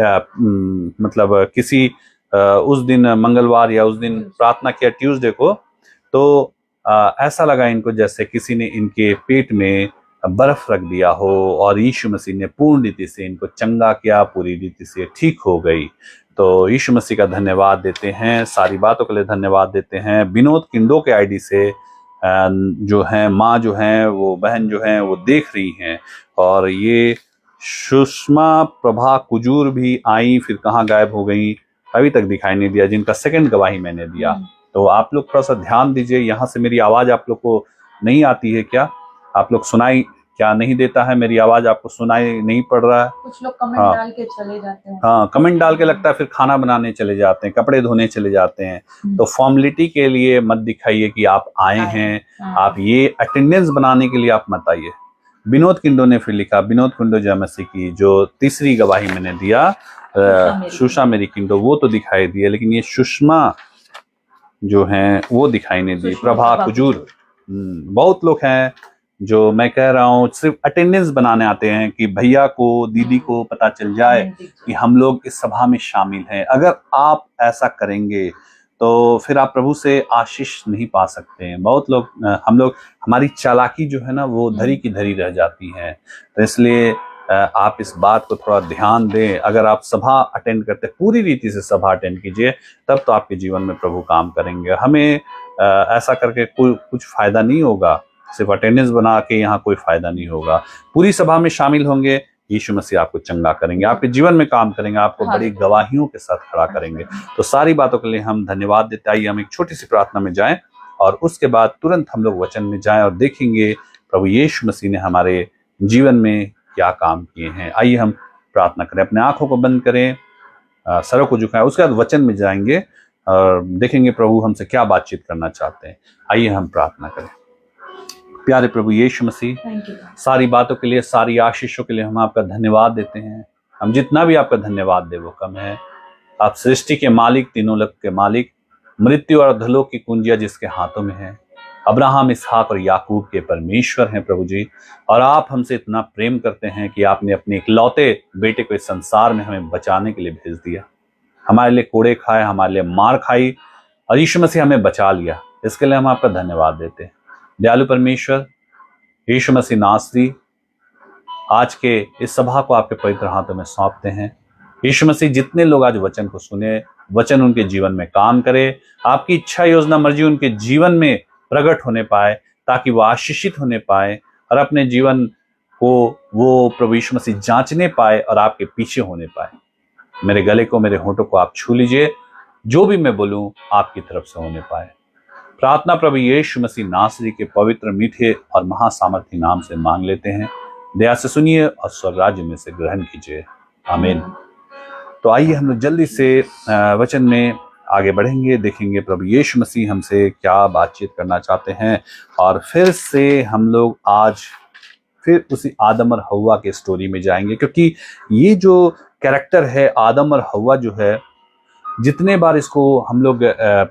मतलब किसी उस दिन मंगलवार या उस दिन प्रार्थना किया ट्यूसडे को, तो ऐसा लगा इनको जैसे किसी ने इनके पेट में बर्फ रख दिया हो और यीशु मसीह ने पूर्ण रीति से इनको चंगा किया, पूरी रीति से ठीक हो गई। तो यीशु मसीह का धन्यवाद देते हैं, सारी बातों के लिए धन्यवाद देते हैं। विनोद किंडो के आईडी से जो है माँ जो है वो बहन जो है वो देख रही हैं और ये सुषमा प्रभा कुजूर भी आई, फिर कहाँ गायब हो गई, अभी तक दिखाई नहीं दिया, जिनका सेकंड गवाही मैंने दिया। तो आप लोग थोड़ा सा ध्यान दीजिए, यहाँ से मेरी आवाज आप लोग को नहीं आती है क्या? आप लोग सुनाई क्या नहीं देता है? मेरी आवाज आपको सुनाई नहीं पड़ रहा है? कुछ लोग कमेंट डाल के चले जाते हैं। हाँ, कमेंट डाल के लगता है फिर खाना बनाने चले जाते हैं, कपड़े धोने चले जाते हैं। तो फॉर्मेलिटी के लिए मत दिखाइए कि आप आए हैं, आप ये अटेंडेंस बनाने के लिए आप मत आइए। विनोद किंडो ने फिर लिखा, विनोद किंडो जय मसीह की, जो तीसरी गवाही मैंने दिया सुषा मेरी किंडो, वो तो दिखाई दिए, लेकिन ये सुषमा जो हैं वो दिखाई नहीं दी। प्रभा कुजूर, बहुत लोग हैं जो मैं कह रहा हूँ सिर्फ अटेंडेंस बनाने आते हैं कि भैया को दीदी को पता चल जाए कि हम लोग इस सभा में शामिल हैं। अगर आप ऐसा करेंगे तो फिर आप प्रभु से आशीष नहीं पा सकते हैं। बहुत लोग हम लोग हमारी चालाकी जो है ना वो धरी की धरी रह जाती है। तो इसलिए आप इस बात को थोड़ा ध्यान दें। अगर आप सभा अटेंड करते, पूरी रीति से सभा अटेंड कीजिए, तब तो आपके जीवन में प्रभु काम करेंगे। हमें ऐसा करके कुछ फायदा नहीं होगा, सिर्फ अटेंडेंस बना के यहाँ कोई फायदा नहीं होगा। पूरी सभा में शामिल होंगे, यीशु मसीह आपको चंगा करेंगे, आपके जीवन में काम करेंगे, आपको बड़ी गवाहियों के साथ खड़ा करेंगे। तो सारी बातों के लिए हम धन्यवाद देते। आइए हम एक छोटी सी प्रार्थना में जाएं और उसके बाद तुरंत हम लोग वचन में जाएं और देखेंगे प्रभु यीशु मसीह ने हमारे जीवन में क्या काम किए हैं। आइए हम प्रार्थना करें, अपने आंखों को बंद करें, सरों को झुकाएं, उसके बाद वचन में जाएंगे और देखेंगे प्रभु हमसे क्या बातचीत करना चाहते हैं। आइए हम प्रार्थना करें। प्यारे प्रभु यीशु मसीह, सारी बातों के लिए, सारी आशीषों के लिए हम आपका धन्यवाद देते हैं। हम जितना भी आपका धन्यवाद दे वो कम है। आप सृष्टि के मालिक, तीनों लोक के मालिक, मृत्यु और अधोलोक की कुंजियां जिसके हाथों में है, अब्राहम, इसहाक और याकूब के परमेश्वर हैं प्रभु जी। और आप हमसे इतना प्रेम करते हैं कि आपने अपने इकलौते बेटे को इस संसार में हमें बचाने के लिए भेज दिया। हमारे लिए कोड़े खाए, हमारे लिए मार खाई और यीशु मसीह हमें बचा लिया। इसके लिए हम आपका धन्यवाद देते हैं। दयालु परमेश्वर यीशु मसीह नासरी, आज के इस सभा को आपके पवित्र हाथों में सौंपते हैं। यीशु मसीह, जितने लोग आज वचन को सुने, वचन उनके जीवन में काम करे, आपकी इच्छा, योजना, मर्जी उनके जीवन में प्रकट होने पाए, ताकि वो आशीषित होने पाए और अपने जीवन को वो प्रभु यीशु मसीह जांचने पाए और आपके पीछे होने पाए। मेरे गले को, मेरे होठों को आप छू लीजिए, जो भी मैं बोलूं आपकी तरफ से होने पाए। प्रार्थना प्रभु यीशु मसीह नासरी के पवित्र, मीठे और महासामर्थी नाम से मांग लेते हैं। दया से सुनिए और स्वर्ग राज्य में से ग्रहण कीजिए, आमीन। तो आइए हम लोग जल्दी से वचन में आगे बढ़ेंगे, देखेंगे प्रभु यीशु मसीह हमसे क्या बातचीत करना चाहते हैं। और फिर से हम लोग आज फिर उसी आदम और हव्वा के स्टोरी में जाएंगे, क्योंकि ये जो कैरेक्टर है आदम और हव्वा जो है, जितने बार इसको हम लोग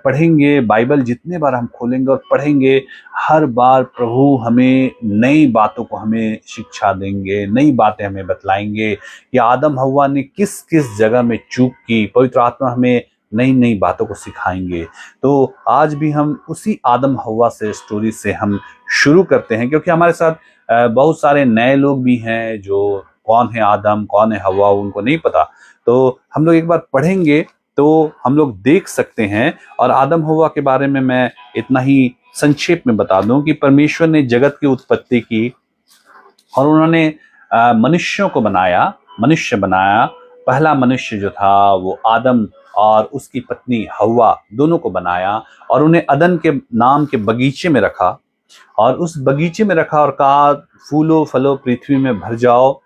पढ़ेंगे, बाइबल जितने बार हम खोलेंगे और पढ़ेंगे, हर बार प्रभु हमें नई बातों को हमें शिक्षा देंगे, नई बातें हमें बतलाएंगे कि आदम हव्वा ने किस किस जगह में चूक की। पवित्र आत्मा हमें नई नई बातों को सिखाएंगे। तो आज भी हम उसी आदम हव्वा से स्टोरी से हम शुरू करते हैं, क्योंकि हमारे साथ बहुत सारे नए लोग भी हैं जो कौन है आदम, कौन है हवा, उनको नहीं पता। तो हम लोग एक बार पढ़ेंगे तो हम लोग देख सकते हैं। और आदम हवा के बारे में मैं इतना ही संक्षेप में बता दूं कि परमेश्वर ने जगत की उत्पत्ति की और उन्होंने मनुष्यों को बनाया, मनुष्य बनाया। पहला मनुष्य जो था वो आदम और उसकी पत्नी हव्वा दोनों को बनाया और उन्हें अदन के नाम के बगीचे में रखा और उस बगीचे में रखा और कहा फूलो फलो पृथ्वी में भर जाओ,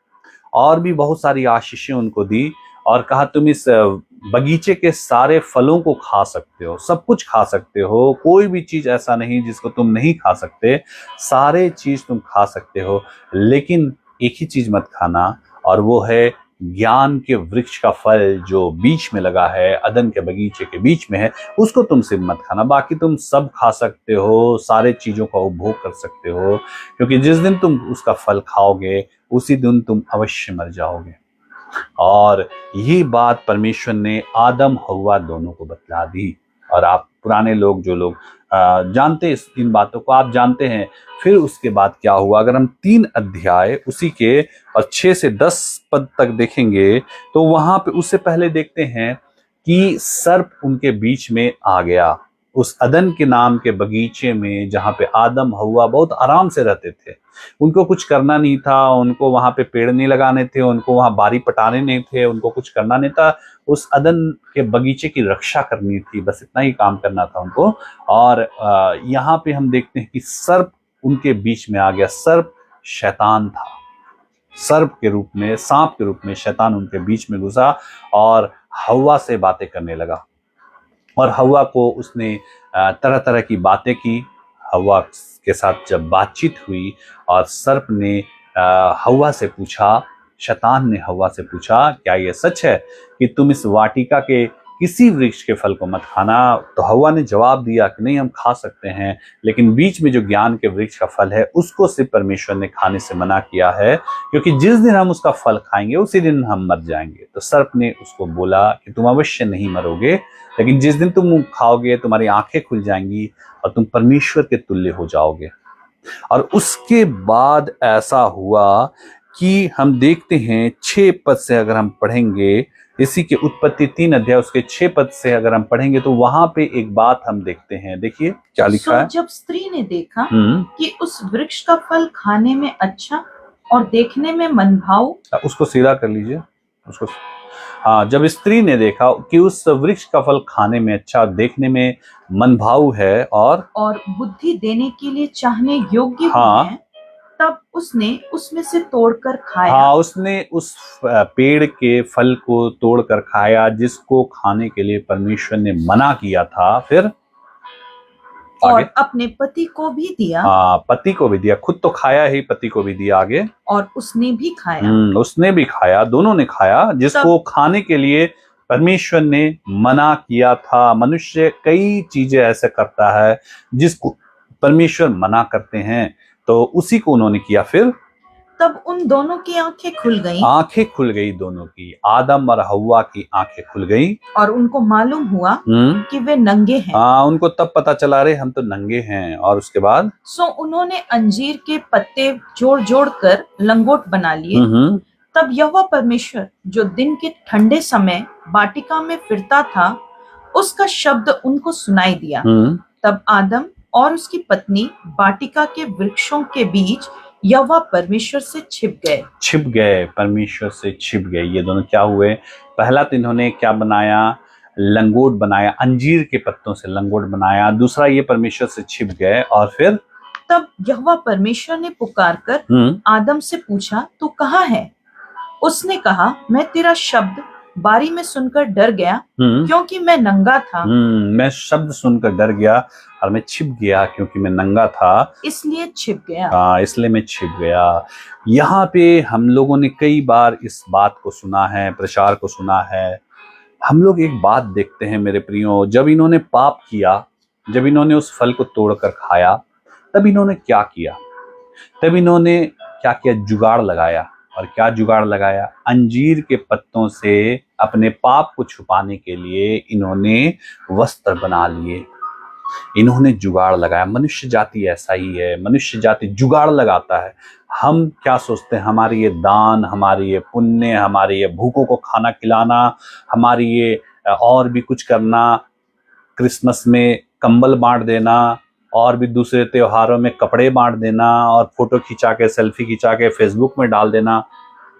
और भी बहुत सारी आशीषें उनको दी और कहा तुम इस बगीचे के सारे फलों को खा सकते हो, सब कुछ खा सकते हो, कोई भी चीज ऐसा नहीं जिसको तुम नहीं खा सकते, सारे चीज तुम खा सकते हो, लेकिन एक ही चीज मत खाना और वो है ज्ञान के वृक्ष का फल जो बीच में लगा है, अदन के बगीचे के बीच में है, उसको तुम सिर्फ मत खाना, बाकी तुम सब खा सकते हो, सारे चीजों का उपभोग कर सकते हो, क्योंकि जिस दिन तुम उसका फल खाओगे उसी दिन तुम अवश्य मर जाओगे। और ये बात परमेश्वर ने आदम हव्वा दोनों को बतला दी। और आप पुराने लोग जो लोग जानते इन बातों को, आप जानते हैं फिर उसके बाद क्या हुआ। अगर हम 3 अध्याय उसी के और 6 से 10 पद तक देखेंगे तो वहां पे उससे पहले देखते हैं कि सर्प उनके बीच में आ गया उस अदन के नाम के बगीचे में, जहां पे आदम हव्वा बहुत आराम से रहते थे। उनको कुछ करना नहीं था, उनको वहां पे पेड़ नहीं लगाने थे, उनको वहां बारी पटाने नहीं थे, उनको कुछ करना नहीं था, उस अदन के बगीचे की रक्षा करनी थी, बस इतना ही काम करना था उनको। और यहाँ पे हम देखते हैं कि सर्प उनके बीच में आ गया। सर्प शैतान था, सर्प के रूप में, सांप के रूप में शैतान उनके बीच में घुसा और हव्वा से बातें करने लगा। और हव्वा को उसने तरह तरह की बातें की। हव्वा के साथ जब बातचीत हुई और सर्प ने हव्वा से पूछा, शैतान ने हव्वा से पूछा, क्या यह सच है कि तुम इस वाटिका के किसी वृक्ष के फल को मत खाना? तो हव्वा ने जवाब दिया कि नहीं, हम खा सकते हैं, लेकिन बीच में जो ज्ञान के वृक्ष का फल है उसको सिर्फ परमेश्वर ने खाने से मना किया है, क्योंकि जिस दिन हम उसका फल खाएंगे उसी दिन हम मर जाएंगे। तो सर्प ने उसको बोला कि तुम अवश्य नहीं मरोगे, लेकिन जिस दिन तुम खाओगे तुम्हारी आंखें खुल जाएंगी और तुम परमेश्वर के तुल्य हो जाओगे। और उसके बाद ऐसा हुआ कि हम देखते हैं 6 पद से अगर हम पढ़ेंगे, इसी के उत्पत्ति 3 अध्याय उसके 6 पद से अगर हम पढ़ेंगे तो वहां पे एक बात हम देखते हैं। देखिए क्या लिखा है। जब स्त्री ने देखा कि उस वृक्ष का फल खाने में अच्छा और देखने में मनभाऊ, उसको सीधा कर लीजिए उसको। हाँ, जब स्त्री ने देखा कि उस वृक्ष का फल खाने में अच्छा, देखने में मनभाऊ है और बुद्धि देने के लिए चाहने योग्य हाँ, है, तब उसने उसमें से तोड़कर खाया। हाँ, उसने उस पेड़ के फल को तोड़कर खाया जिसको खाने के लिए परमेश्वर ने मना किया था। फिर और अपने पति को भी दिया। हाँ, पति को भी दिया, खुद तो खाया ही, पति को भी दिया आगे। और उसने भी खाया। उसने भी खाया, दोनों ने खाया जिसको खाने के लिए परमेश्वर ने मना किया था। मनुष्य कई चीजें ऐसे करता है जिसको परमेश्वर मना करते हैं, तो उसी को उन्होंने किया। फिर तब उन दोनों की आंखें खुल गईं। आंखें खुल गई दोनों की, आदम और हव्वा की आंखें खुल गई और उनको मालूम हुआ कि वे नंगे हैं। हाँ, उनको तब पता चला रे हम तो नंगे हैं। और उसके बाद सो उन्होंने अंजीर के पत्ते जोड़ जोड़ कर लंगोट बना लिए। तब यहोवा परमेश्वर जो दिन के ठंडे समय वाटिका में फिरता था, उसका शब्द उनको सुनाई दिया। तब आदम और उसकी पत्नी वाटिका के वृक्षों के बीच यहोवा परमेश्वर से छिप गए, परमेश्वर से छिप गए। ये दोनों क्या हुए? पहला तो इन्होंने क्या बनाया? लंगोट बनाया, अंजीर के पत्तों से लंगोट बनाया। दूसरा ये परमेश्वर से छिप गए। और फिर तब यहोवा परमेश्वर ने पुकारकर आदम से पूछा, तू कहाँ है? उसने कहा, मैं तेरा शब्द बारी में सुनकर डर गया, क्योंकि मैं नंगा था। मैं शब्द सुनकर डर गया और मैं छिप गया क्योंकि मैं नंगा था, इसलिए छिप गया। हाँ, इसलिए मैं छिप गया। यहाँ पे हम लोगों ने कई बार इस बात को सुना है, प्रचार को सुना है। हम लोग एक बात देखते हैं मेरे प्रियो, जब इन्होंने पाप किया, जब इन्होंने उस फल को तोड़कर खाया, तब इन्होंने क्या किया? तब इन्होंने क्या किया? जुगाड़ लगाया। और क्या जुगाड़ लगाया? अंजीर के पत्तों से अपने पाप को छुपाने के लिए इन्होंने वस्त्र बना लिए। इन्होंने जुगाड़ लगाया। मनुष्य जाति ऐसा ही है, मनुष्य जाति जुगाड़ लगाता है। हम क्या सोचते हैं, हमारी ये दान, हमारी ये पुण्य, हमारी ये भूखों को खाना खिलाना, हमारी ये और भी कुछ करना, क्रिसमस में कंबल बांट देना और भी दूसरे त्योहारों में कपड़े बांट देना और फोटो खिंचा के, सेल्फी खिंचा के फेसबुक में डाल देना,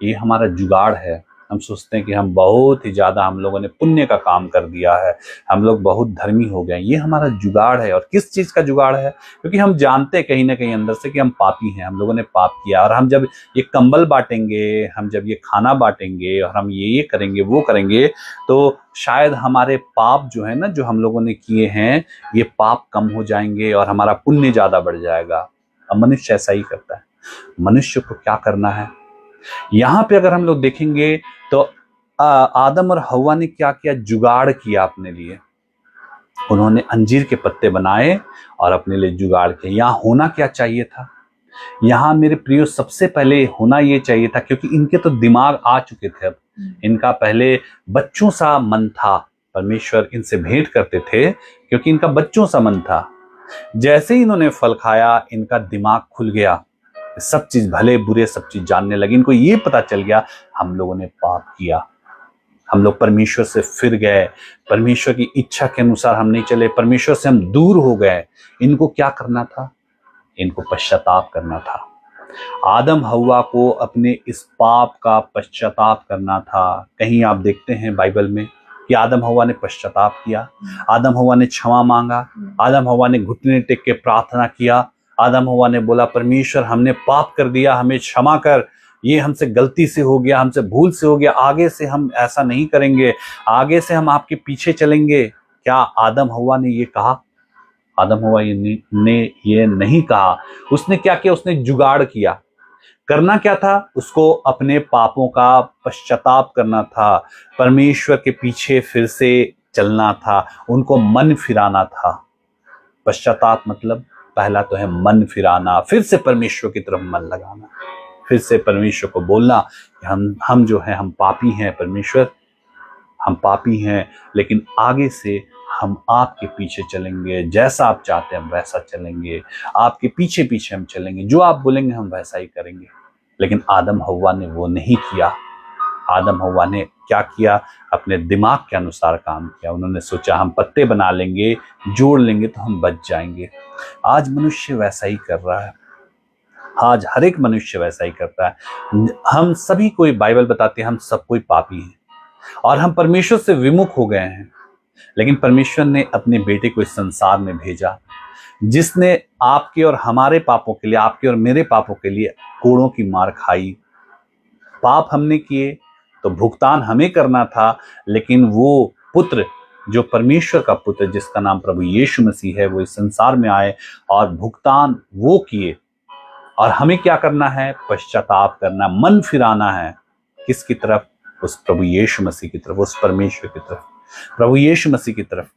ये हमारा जुगाड़ है। हम सोचते हैं कि हम बहुत ही ज़्यादा, हम लोगों ने पुण्य का काम कर दिया है, हम लोग बहुत धर्मी हो गए। ये हमारा जुगाड़ है। और किस चीज़ का जुगाड़ है? क्योंकि हम जानते हैं कहीं ना कहीं अंदर से कि हम पापी हैं, हम लोगों ने पाप किया। और हम जब ये कंबल बांटेंगे, हम जब ये खाना बांटेंगे और हम ये करेंगे, वो करेंगे, तो शायद हमारे पाप जो है ना, जो हम लोगों ने किए हैं, ये पाप कम हो जाएंगे और हमारा पुण्य ज़्यादा बढ़ जाएगा। अब मनुष्य ऐसा ही करता है। मनुष्य को क्या करना है? यहां पे अगर हम लोग देखेंगे तो आदम और हव्वा ने क्या किया? जुगाड़ किया अपने लिए। उन्होंने अंजीर के पत्ते बनाए और अपने लिए जुगाड़ किया। यहां होना क्या चाहिए था? यहां मेरे प्रियो सबसे पहले होना ये चाहिए था, क्योंकि इनके तो दिमाग आ चुके थे। अब इनका पहले बच्चों सा मन था। परमेश्वर इनसे भेंट करते थे क्योंकि इनका बच्चों सा मन था। जैसे ही इन्होंने फल खाया, इनका दिमाग खुल गया, सब चीज भले बुरे सब चीज जानने लगे। इनको ये पता चल गया हम लोगों ने पाप किया, हम लोग परमेश्वर से फिर गए, परमेश्वर की इच्छा के अनुसार हम नहीं चले, परमेश्वर से हम दूर हो गए। इनको क्या करना था? इनको पश्चाताप करना था। आदम हव्वा को अपने इस पाप का पश्चाताप करना था। कहीं आप देखते हैं बाइबल में कि आदम हव्वा ने पश्चाताप किया, आदम हव्वा ने क्षमा मांगा, आदम हव्वा ने घुटने टेक के प्रार्थना किया। आदम हव्वा ने बोला, परमेश्वर हमने पाप कर दिया, हमें क्षमा कर, ये हमसे गलती से हो गया, हमसे भूल से हो गया, आगे से हम ऐसा नहीं करेंगे, आगे से हम आपके पीछे चलेंगे। क्या आदम हव्वा ने ये कहा? आदम हव्वा ने ये नहीं कहा। उसने क्या किया? उसने जुगाड़ किया। करना क्या था? उसको अपने पापों का पश्चाताप करना था, परमेश्वर के पीछे फिर से चलना था, उनको मन फिराना था। पश्चाताप मतलब पहला तो है मन फिराना, फिर से परमेश्वर की तरफ मन लगाना, फिर से परमेश्वर को बोलना कि हम जो है, हम पापी हैं परमेश्वर, हम पापी हैं, लेकिन आगे से हम आपके पीछे चलेंगे, जैसा आप चाहते हैं हम वैसा चलेंगे, आपके पीछे पीछे हम चलेंगे, जो आप बोलेंगे हम वैसा ही करेंगे। लेकिन आदम हव्वा ने वो नहीं किया। आदम हव्वा ने क्या किया? अपने दिमाग के अनुसार काम किया। उन्होंने सोचा हम पत्ते बना लेंगे, जोड़ लेंगे तो हम बच जाएंगे। आज मनुष्य वैसा ही कर रहा है। आज हर एक मनुष्य वैसा ही करता है। हम सभी को बाइबल बताती है हम सब कोई पापी हैं और हम परमेश्वर से विमुख हो गए हैं। लेकिन परमेश्वर ने अपने बेटे को इस संसार में भेजा, जिसने आपके और हमारे पापों के लिए, आपके और मेरे पापों के लिए कोड़ों की मार खाई। पाप हमने किए तो भुगतान हमें करना था, लेकिन वो पुत्र, जो परमेश्वर का पुत्र जिसका नाम प्रभु यीशु मसीह है, वो इस संसार में आए और भुगतान वो किए। और हमें क्या करना है? पश्चाताप करना, मन फिराना है। किसकी तरफ? उस प्रभु यीशु मसीह की तरफ, उस परमेश्वर की तरफ, प्रभु यीशु मसीह की तरफ।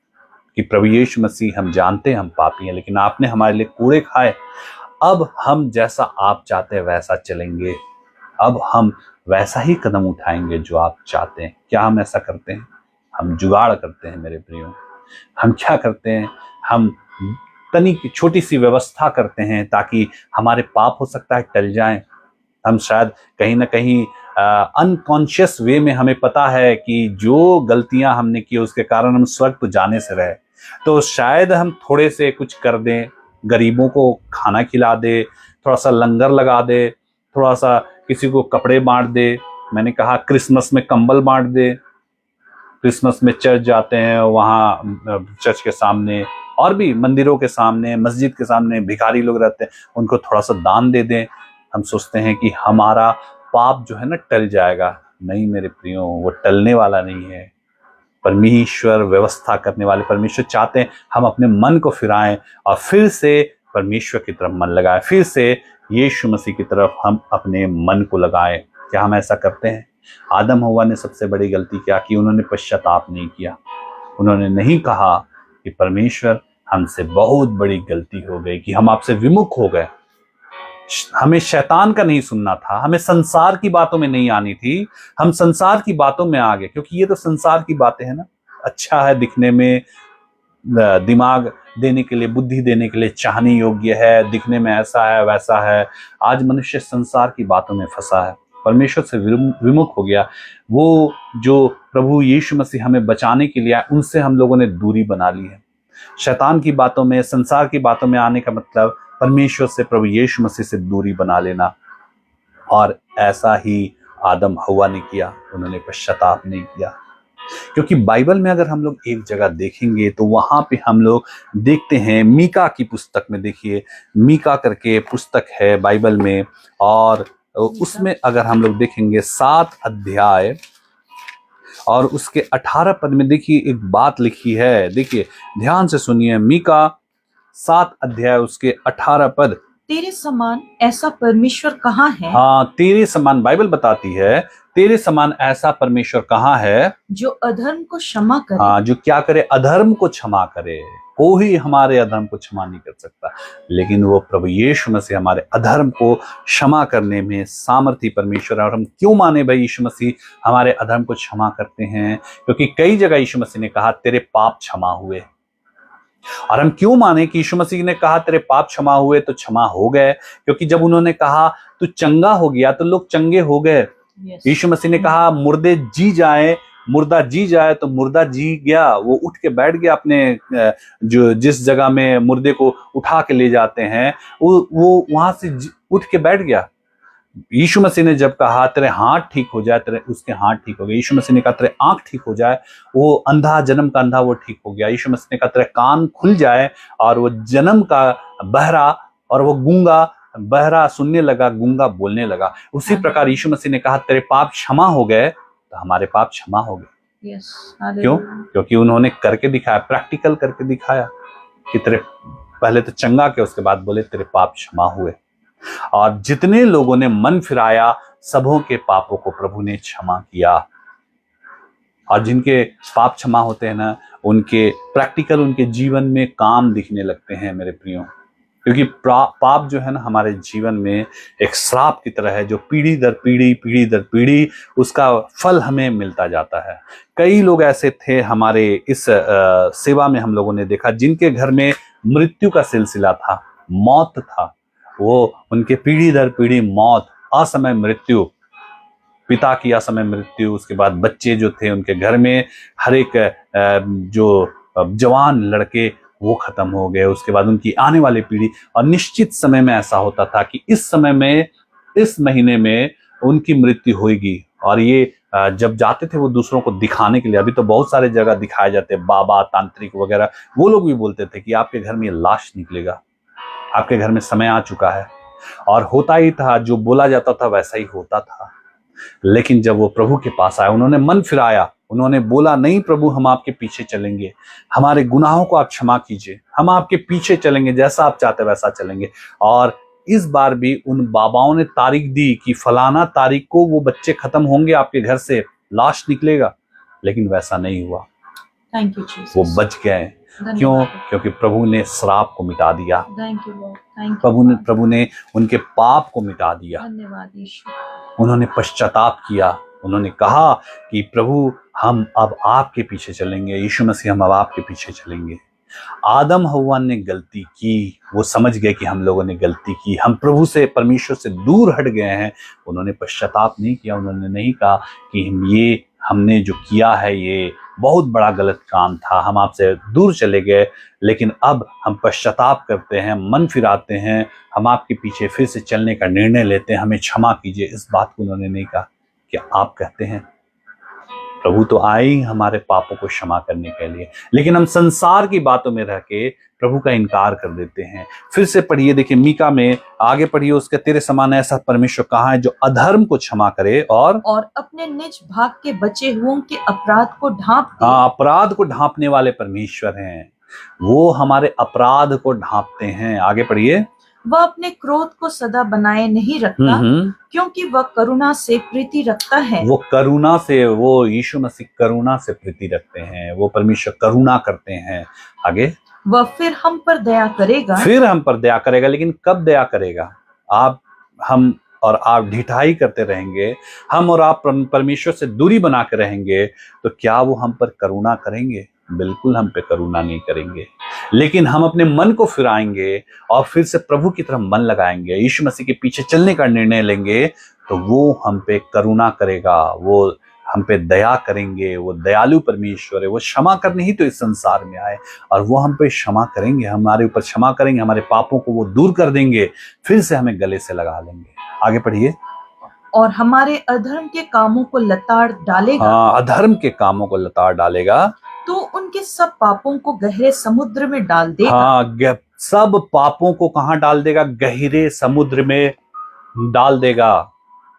कि प्रभु यीशु मसीह, हम जानते हैं हम पापी हैं, लेकिन आपने हमारे लिए कूड़े खाए, अब हम जैसा आप चाहते हैं वैसा चलेंगे, अब हम वैसा ही कदम उठाएंगे जो आप चाहते हैं। क्या हम ऐसा करते हैं? हम जुगाड़ करते हैं मेरे प्रियो। हम क्या करते हैं? हम तनी की छोटी सी व्यवस्था करते हैं ताकि हमारे पाप हो सकता है टल जाएं। हम शायद कहीं ना कहीं अनकॉन्शियस वे में हमें पता है कि जो गलतियां हमने की उसके कारण हम स्वर्ग तो जाने से रहे, तो शायद हम थोड़े से कुछ कर दें, गरीबों को खाना खिला दे, थोड़ा सा लंगर लगा दे, थोड़ा सा किसी को कपड़े बांट दे। मैंने कहा क्रिसमस में कंबल बांट दे। क्रिसमस में चर्च जाते हैं, वहाँ चर्च के सामने और भी मंदिरों के सामने, मस्जिद के सामने भिखारी लोग रहते हैं, उनको थोड़ा सा दान दे दें। हम सोचते हैं कि हमारा पाप जो है ना टल जाएगा। नहीं मेरे प्रियो, वो टलने वाला नहीं है। परमेश्वर व्यवस्था करने वाले, परमेश्वर चाहते हैं हम अपने मन को फिराएं और फिर से परमेश्वर की तरफ मन लगाएं, फिर से यीशु मसीह की तरफ हम अपने मन को लगाएं। क्या हम ऐसा करते हैं? आदम हव्वा ने सबसे बड़ी गलती क्या की? उन्होंने पश्चाताप नहीं किया। उन्होंने नहीं कहा कि परमेश्वर हमसे बहुत बड़ी गलती हो गई कि हम आपसे विमुख हो गए। हमें शैतान का नहीं सुनना था, हमें संसार की बातों में नहीं आनी थी, हम संसार की बातों में आ गए, क्योंकि ये तो संसार की बातें हैं ना। अच्छा है दिखने में, दिमाग देने के लिए, बुद्धि देने के लिए चाहने योग्य है, दिखने में ऐसा है वैसा है। आज मनुष्य संसार की बातों में फंसा है, परमेश्वर से विमुख हो गया। वो जो प्रभु यीशु मसीह हमें बचाने के लिए आए, उनसे हम लोगों ने दूरी बना ली है। शैतान की बातों में, संसार की बातों में आने का मतलब परमेश्वर से, प्रभु यीशु मसीह से दूरी बना लेना। और ऐसा ही आदम हव्वा ने किया, उन्होंने पश्चाताप नहीं किया। क्योंकि बाइबल में अगर हम लोग एक जगह देखेंगे तो वहां पे हम लोग देखते हैं, मीका की पुस्तक में देखिए, मीका करके पुस्तक है बाइबल में, और उसमें अगर हम लोग देखेंगे 7 अध्याय और उसके 18 पद में देखिए एक बात लिखी है। देखिए ध्यान से सुनिए, मीका 7 अध्याय उसके 18 पद। तेरे समान ऐसा परमेश्वर कहाँ है? हाँ, तेरे समान, बाइबल बताती है, तेरे समान ऐसा परमेश्वर कहाँ है जो अधर्म को क्षमा करे। हाँ, जो क्या करे? अधर्म को क्षमा करे। कोई हमारे अधर्म को क्षमा नहीं कर सकता, लेकिन वो प्रभु यीशु मसीह हमारे अधर्म को क्षमा करने में सामर्थी परमेश्वर है। और हम क्यों माने भाई यीशु मसीह हमारे अधर्म को क्षमा करते हैं? क्योंकि कई जगह यीशु मसीह ने कहा तेरे पाप क्षमा हुए। और हम क्यों माने कि यीशु मसीह ने कहा तेरे पाप क्षमा हुए तो क्षमा हो गए? क्योंकि जब उन्होंने कहा तू चंगा हो गया तो लोग चंगे हो गए। यीशु मसीह ने कहा मुर्दा जी जाए तो मुर्दा जी गया, वो उठ के बैठ गया अपने जो जिस जगह में मुर्दे को उठा के ले जाते हैं, वो वहां से उठ के बैठ गया। यीशु मसीह ने जब कहा तेरे हाथ ठीक हो जाए, तेरे उसके हाथ ठीक हो गए। यीशु मसीह ने कहा तेरे आंख ठीक हो जाए, वो अंधा, जन्म का अंधा वो ठीक हो गया। यीशु मसीह ने कहा तेरे कान खुल जाए, और वो जन्म का बहरा और वो गूंगा, बहरा सुनने लगा, गूंगा बोलने लगा। उसी प्रकार यीशु मसीह ने कहा तेरे पाप क्षमा हो गए, तो हमारे पाप क्षमा हो गए। क्यों? क्योंकि उन्होंने करके दिखाया, प्रैक्टिकल करके दिखाया कि तेरे, पहले तो चंगा के, उसके बाद बोले तेरे पाप क्षमा हुए। और जितने लोगों ने मन फिराया, सबों के पापों को प्रभु ने क्षमा किया। और जिनके पाप क्षमा होते हैं ना, उनके प्रैक्टिकल, उनके जीवन में काम दिखने लगते हैं मेरे प्रियो। क्योंकि पाप जो है ना हमारे जीवन में एक श्राप की तरह है, जो पीढ़ी दर पीढ़ी उसका फल हमें मिलता जाता है। कई लोग ऐसे थे हमारे इस सेवा में, हम लोगों ने देखा, जिनके घर में मृत्यु का सिलसिला था, मौत था। वो उनके पीढ़ी दर पीढ़ी मौत, असमय मृत्यु, पिता की असमय मृत्यु, उसके बाद बच्चे जो थे उनके घर में, हर एक जो जवान लड़के वो खत्म हो गए। उसके बाद उनकी आने वाली पीढ़ी, और निश्चित समय में ऐसा होता था कि इस समय में, इस महीने में उनकी मृत्यु होगी। और ये जब जाते थे वो दूसरों को दिखाने के लिए, अभी तो बहुत सारे जगह दिखाए जाते हैं, बाबा, तांत्रिक वगैरह, वो लोग भी बोलते थे कि आपके घर में ये लाश निकलेगा, आपके घर में समय आ चुका है। और होता ही था, जो बोला जाता था वैसा ही होता था। लेकिन जब वो प्रभु के पास आए, उन्होंने मन फिराया, उन्होंने बोला नहीं प्रभु हम आपके पीछे चलेंगे, हमारे गुनाहों को आप क्षमा कीजिए, हम आपके पीछे चलेंगे, जैसा आप चाहते वैसा चलेंगे। और इस बार भी उन बाबाओं ने तारीख दी कि फलाना तारीख को वो बच्चे खत्म होंगे, आपके घर से लाश निकलेगा। लेकिन वैसा नहीं हुआ। Thank you Jesus. वो बच गए। क्यों? क्योंकि प्रभु ने श्राप को मिटा दिया। प्रभु ने उनके पाप को मिटा दिया। धन्यवाद यीशु। उन्होंने पश्चाताप किया, उन्होंने कहा कि प्रभु हम अब आपके पीछे चलेंगे, यीशु मसीह हम अब आपके पीछे चलेंगे। आदम हव्वा ने गलती की, वो समझ गए कि हम लोगों ने गलती की, हम प्रभु से, परमेश्वर से दूर हट गए हैं। उन्होंने पश्चाताप नहीं किया, उन्होंने नहीं कहा कि हमने जो किया है ये बहुत बड़ा गलत काम था, हम आपसे दूर चले गए, लेकिन अब हम पश्चाताप करते हैं, मन फिराते हैं, हम आपके पीछे फिर से चलने का निर्णय लेते हैं, हमें क्षमा कीजिए। इस बात को उन्होंने नहीं कहा। क्या आप कहते हैं? प्रभु तो आए ही हमारे पापों को क्षमा करने के लिए, लेकिन हम संसार की बातों में रह के प्रभु का इनकार कर देते हैं। फिर से पढ़िए, देखिए मीका में आगे पढ़िए, उसके तेरे समान ऐसा परमेश्वर कहाँ है जो अधर्म को क्षमा करे और अपने निज भाग के बचे हुओं के अपराध को ढांप दे। अपराध को ढांपने वाले परमेश्वर हैं, वो हमारे अपराध को ढांपते हैं। आगे पढ़िए, वह अपने क्रोध को सदा बनाए नहीं रखता, क्योंकि वह करुणा से प्रीति रखता है। वो करुणा से, वो यीशु मसीह करुणा से प्रीति रखते हैं, वो परमेश्वर करुणा करते हैं। आगे, वह फिर हम पर दया करेगा। फिर हम पर दया करेगा। लेकिन कब दया करेगा? हम और आप ढिठाई करते रहेंगे, हम और आप परमेश्वर से दूरी बना के रहेंगे, तो क्या वो हम पर करुणा करेंगे? बिल्कुल हम पे करुणा नहीं करेंगे। लेकिन हम अपने मन को फिराएंगे और फिर से प्रभु की तरफ मन लगाएंगे, यीशु मसीह के पीछे चलने का निर्णय लेंगे, तो वो हम पे करुणा करेगा, वो हम पे दया करेंगे। वो दयालु परमेश्वर है, वो क्षमा करने ही तो इस संसार में आए और वो हम पे क्षमा करेंगे, हमारे ऊपर क्षमा करेंगे, हमारे पापों को वो दूर कर देंगे, फिर से हमें गले से लगा लेंगे। आगे पढ़िए। और हमारे अधर्म के कामों को लताड़ डालेगा। हाँ, अधर्म के कामों को लताड़ डालेगा, तो उनके सब पापों को गहरे समुद्र में डाल देगा। हाँ, सब पापों को कहाँ डाल देगा? गहरे समुद्र में डाल देगा।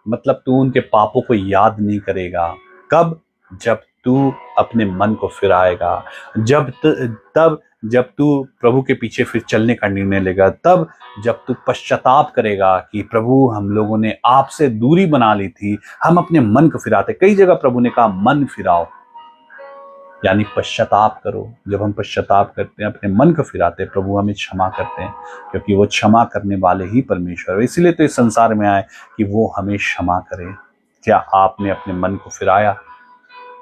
मतलब तू उनके पापों को याद नहीं करेगा। कब? जब तू अपने मन को फिराएगा, तब जब तू प्रभु के पीछे फिर चलने का निर्णय लेगा, तब जब तू पश्चाताप करेगा कि प्रभु हम लोगों ने आपसे दूरी बना ली थी, हम अपने मन को फिराते। कई जगह प्रभु ने कहा मन फिराओ, यानी पश्चाताप करो। जब हम पश्चाताप करते हैं, अपने मन को फिराते, प्रभु हमें क्षमा करते हैं, क्योंकि वो क्षमा करने वाले ही परमेश्वर है। इसीलिए तो इस संसार में आए कि वो हमें क्षमा करे। क्या आपने अपने मन को फिराया?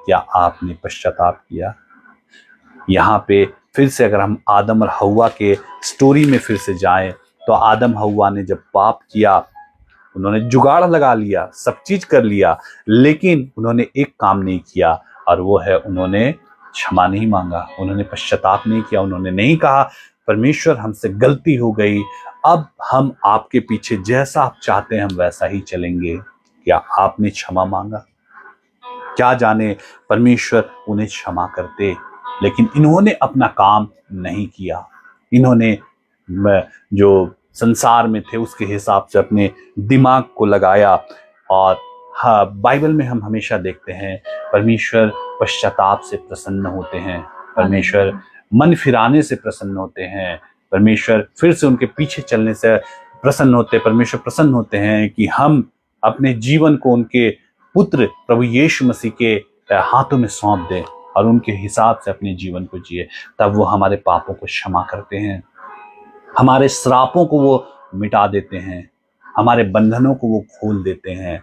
क्या आपने पश्चाताप किया? यहाँ पे फिर से अगर हम आदम और हव्वा के स्टोरी में फिर से जाएं, तो आदम हव्वा ने जब पाप किया, उन्होंने जुगाड़ लगा लिया, सब चीज कर लिया, लेकिन उन्होंने एक काम नहीं किया, और वो है उन्होंने क्षमा नहीं मांगा, उन्होंने पश्चाताप नहीं किया। उन्होंने नहीं कहा परमेश्वर हमसे गलती हो गई, अब हम आपके पीछे जैसा आप चाहते हैं हम वैसा ही चलेंगे। क्या आपने क्षमा मांगा? क्या जाने परमेश्वर उन्हें क्षमा करते, लेकिन इन्होंने अपना काम नहीं किया। इन्होंने जो संसार में थे उसके हिसाब से अपने दिमाग को लगाया। और हाँ, बाइबल में हम हमेशा देखते हैं परमेश्वर पश्चाताप से प्रसन्न होते हैं, परमेश्वर मन फिराने से प्रसन्न होते हैं, परमेश्वर फिर से उनके पीछे चलने से प्रसन्न होते हैं। परमेश्वर प्रसन्न होते हैं कि हम अपने जीवन को उनके पुत्र प्रभु यीशु मसीह के हाथों में सौंप दें और उनके हिसाब से अपने जीवन को जिए। तब वो हमारे पापों को क्षमा करते हैं, हमारे श्रापों को वो मिटा देते हैं, हमारे बंधनों को वो खोल देते हैं।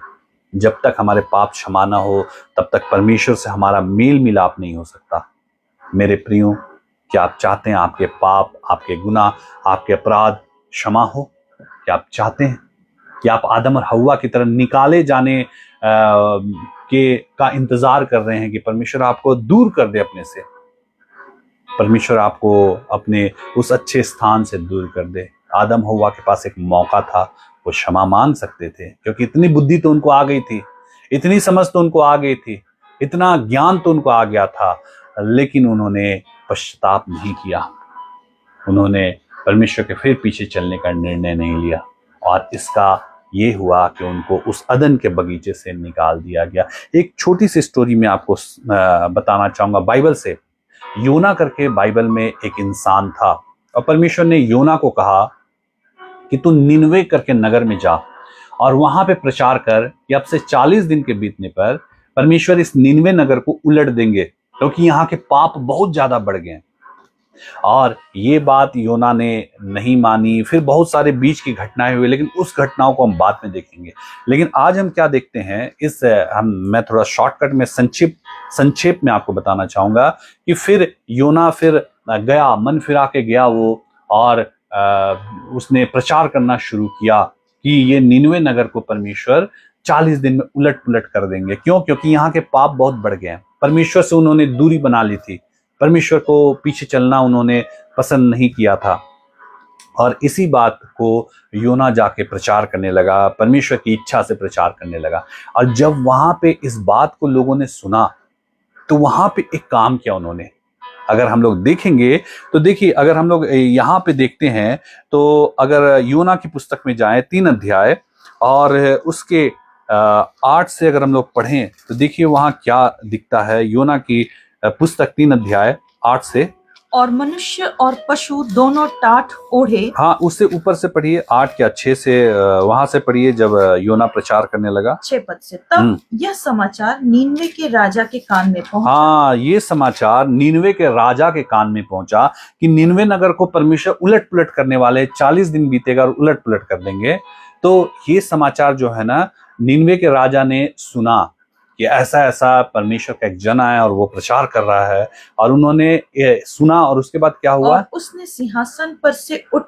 जब तक हमारे पाप क्षमा ना हो, तब तक परमेश्वर से हमारा मेल मिलाप नहीं हो सकता। मेरे प्रियो, क्या आप चाहते हैं आपके पाप, आपके गुनाह, आपके अपराध क्षमा हो? क्या आप चाहते हैं कि आप आदम और हव्वा की तरह निकाले जाने का इंतजार कर रहे हैं कि परमेश्वर आपको दूर कर दे अपने से, परमेश्वर आपको अपने उस अच्छे स्थान से दूर कर दे? आदम हव्वा के पास एक मौका था, वो क्षमा मांग सकते थे, क्योंकि इतनी बुद्धि तो उनको आ गई थी, इतनी समझ तो उनको आ गई थी, इतना ज्ञान तो उनको आ गया था, लेकिन उन्होंने पश्चाताप नहीं किया। उन्होंने परमेश्वर के फिर पीछे चलने का निर्णय नहीं लिया, और इसका ये हुआ कि उनको उस अदन के बगीचे से निकाल दिया गया। एक छोटी सी स्टोरी मैं आपको बताना चाहूंगा बाइबल से। योना करके बाइबल में एक इंसान था, और परमेश्वर ने योना को कहा कि तू निनवे करके नगर में जा और वहां पे प्रचार कर कि अब से 40 दिन के बीतने पर परमेश्वर इस निनवे नगर को उलट देंगे, क्योंकि यहाँ के पाप बहुत ज्यादा बढ़ गए। और ये बात योना ने नहीं मानी। फिर बहुत सारे बीच की घटनाएं हुई, लेकिन उस घटनाओं को हम बाद में देखेंगे। लेकिन आज हम क्या देखते हैं, मैं थोड़ा शॉर्टकट में संक्षेप में आपको बताना चाहूंगा कि फिर योना फिर गया, मन फिरा के गया वो, और उसने प्रचार करना शुरू किया कि ये निनवे नगर को परमेश्वर 40 दिन में उलट पुलट कर देंगे। क्यों? क्योंकि यहाँ के पाप बहुत बढ़ गए हैं। परमेश्वर से उन्होंने दूरी बना ली थी, परमेश्वर को पीछे चलना उन्होंने पसंद नहीं किया था। और इसी बात को योना जाके प्रचार करने लगा, परमेश्वर की इच्छा से प्रचार करने लगा। और जब वहां पे इस बात को लोगों ने सुना, तो वहां पे एक काम किया उन्होंने। अगर हम लोग देखेंगे तो देखिए, अगर हम लोग यहाँ पे देखते हैं तो अगर योना की पुस्तक में जाएं 3 अध्याय और उसके 8 से अगर हम लोग पढ़ें तो देखिए वहां क्या दिखता है। योना की पुस्तक 3 अध्याय 8 से, और मनुष्य और पशु दोनों टाट ओढ़े। हाँ, उससे ऊपर से पढ़िए, 8 या 6 से वहां से पढ़िए जब योना प्रचार करने लगा 6 पद से। तब यह समाचार नीनवे के राजा के कान में पहुंचा। हाँ, ये समाचार नीनवे के राजा के कान में पहुंचा कि नीनवे नगर को परमेश्वर उलट पुलट करने वाले, 40 दिन बीतेगा और उलट पुलट कर देंगे। तो ये समाचार जो है ना, नीनवे के राजा ने सुना, कि ऐसा ऐसा परमेश्वर का एक जन आया और वो प्रचार कर रहा है, और उन्होंने ये सुना और उसके बाद क्या हुआ? और उसने सिंहासन पर से उठ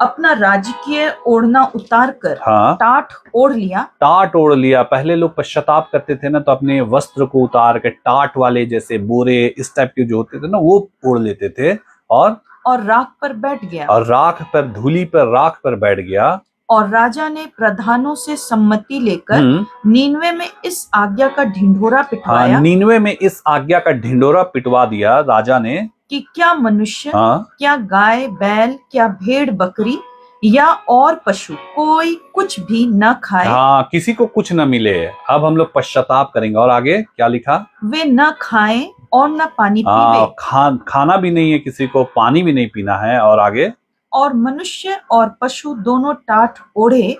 अपना राजकीय ओढ़ना उतार कर हाँ, टाट ओढ़ लिया। टाट ओढ़ लिया। पहले लोग पश्चाताप करते थे ना, तो अपने वस्त्र को उतार के टाट वाले जैसे बोरे इस टाइप के जो होते थे ना, वो ओढ़ लेते थे, और राख पर बैठ गया। और राख पर, धूली पर, राख पर बैठ गया। और राजा ने प्रधानों से सम्मति लेकर नीनवे में इस आज्ञा का ढिंढोरा पिटवाया। हाँ, नीनवे में इस आज्ञा का ढिंढोरा पिटवा दिया राजा ने कि क्या मनुष्य, हाँ, क्या गाय बैल, क्या भेड़ बकरी या और पशु कोई कुछ भी न खाए। हाँ, किसी को कुछ न मिले। अब हम लोग पश्चाताप करेंगे। और आगे क्या लिखा? वे न खाएं और न पानी हाँ, पीवे। खाना भी नहीं है किसी को, पानी भी नहीं पीना है। और आगे, और मनुष्य और पशु दोनों टाट ओढ़े,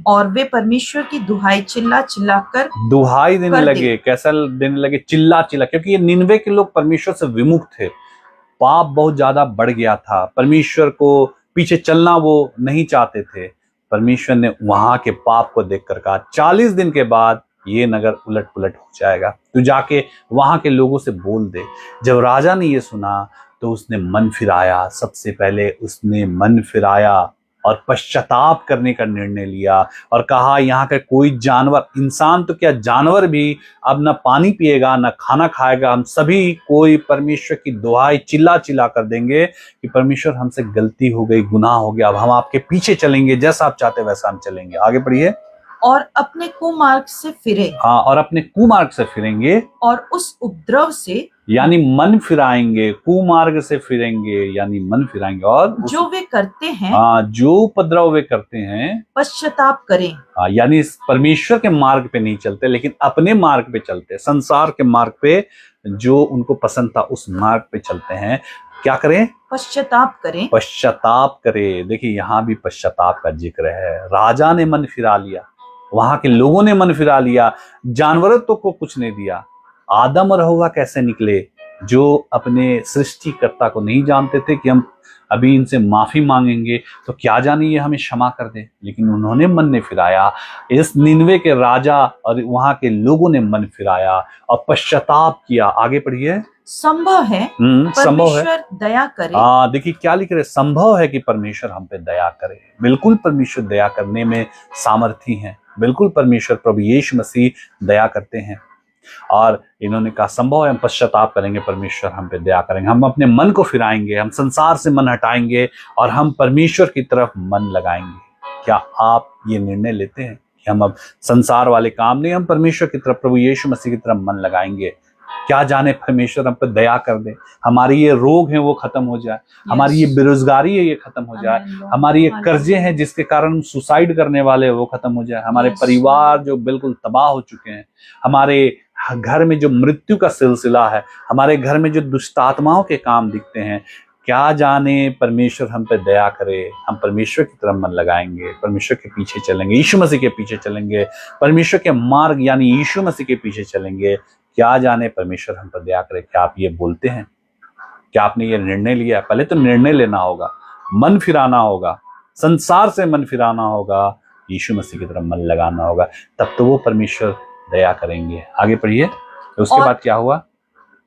और वे परमेश्वर की दुहाई चिल्ला चिल्ला कर दुहाई देने लगे। कैसा देने लगे? चिल्ला चिल्ला, क्योंकि ये निनवे के लोग परमेश्वर से विमुख थे। पाप बहुत ज्यादा बढ़ गया था, परमेश्वर को पीछे चलना वो नहीं चाहते थे। परमेश्वर ने वहां के पाप को देखकर कहा 40 दिन के बाद ये नगर उलट पुलट हो जाएगा, तू जाके वहां के लोगों से बोल दे। जब राजा ने ये सुना तो उसने मन फिराया। सबसे पहले उसने मन फिराया और पश्चाताप करने का निर्णय लिया और कहा यहाँ का कोई जानवर, इंसान तो क्या जानवर भी अब ना पानी पिएगा ना खाना खाएगा। हम सभी कोई परमेश्वर की दुहाई चिल्ला चिल्ला कर देंगे कि परमेश्वर हमसे गलती हो गई, गुनाह हो गया, अब हम आपके पीछे चलेंगे, जैसा आप चाहते वैसा हम चलेंगे। आगे पढ़िए। और अपने कुमार्ग से फिरे। हाँ, और अपने कुमार्ग से फिरेंगे, और उस उपद्रव से यानी मन फिराएंगे। कुमार्ग से फिरेंगे यानी मन फिराएंगे, और जो वे करते हैं, हाँ, जो उपद्रव वे करते हैं, पश्चाताप करें। हाँ, यानी परमेश्वर के मार्ग पे नहीं चलते, लेकिन अपने मार्ग पे चलते, संसार के मार्ग पे, जो उनको पसंद था उस मार्ग पे चलते हैं। क्या करें? पश्चाताप करें। पश्चाताप करें। देखिए, यहाँ भी पश्चाताप का जिक्र है। राजा ने मन फिरा लिया, वहां के लोगों ने मन फिरा लिया, जानवरों तो को कुछ नहीं दिया। आदम और हव्वा कैसे निकले, जो अपने सृष्टिकर्ता को नहीं जानते थे कि हम अभी इनसे माफी मांगेंगे तो क्या जाने ये हमें क्षमा कर दे, लेकिन उन्होंने मन ने फिराया। इस निनवे के राजा और वहां के लोगों ने मन फिराया और पश्चाताप किया। आगे पढ़िए। संभव है संभव है, परमेश्वर दया करे। हाँ, देखिए क्या लिख रहे, संभव है कि परमेश्वर हम पे दया करे। बिल्कुल परमेश्वर दया करने में सामर्थी है। बिल्कुल परमेश्वर प्रभु यीशु मसीह दया करते हैं। और इन्होंने कहा संभव है हम पश्चाताप करेंगे, परमेश्वर हम पे दया करेंगे, हम अपने मन को फिराएंगे, हम संसार से मन हटाएंगे और हम परमेश्वर की तरफ मन लगाएंगे। क्या आप ये निर्णय लेते हैं कि हम अब संसार वाले काम नहीं, हम परमेश्वर की तरफ, प्रभु यीशु मसीह की तरफ मन लगाएंगे? क्या जाने परमेश्वर हम पे दया कर दे, हमारी ये रोग है वो खत्म हो जाए, हमारी ये बेरोजगारी है ये खत्म हो जाए, हमारी ये कर्जे हैं जिसके कारण हम सुसाइड करने वाले हैं वो खत्म हो जाए, हमारे परिवार जो बिल्कुल तबाह हो चुके हैं, हमारे घर में जो मृत्यु का सिलसिला है, हमारे घर में जो दुष्ट आत्माओं के काम दिखते हैं, क्या जाने परमेश्वर हम पे दया करे। हम परमेश्वर की तरफ मन लगाएंगे, परमेश्वर के पीछे चलेंगे, यीशु मसीह के पीछे चलेंगे, परमेश्वर के मार्ग यानी यीशु मसीह के पीछे चलेंगे। क्या जाने परमेश्वर हम पर दया करे। क्या आप ये बोलते हैं? क्या आपने ये निर्णय लिया? पहले तो निर्णय लेना होगा, मन फिराना होगा, संसार से मन फिराना होगा, यीशु मसीह की तरफ मन लगाना होगा, तब तो वो परमेश्वर दया करेंगे। आगे पढ़िए। तो उसके बाद क्या हुआ?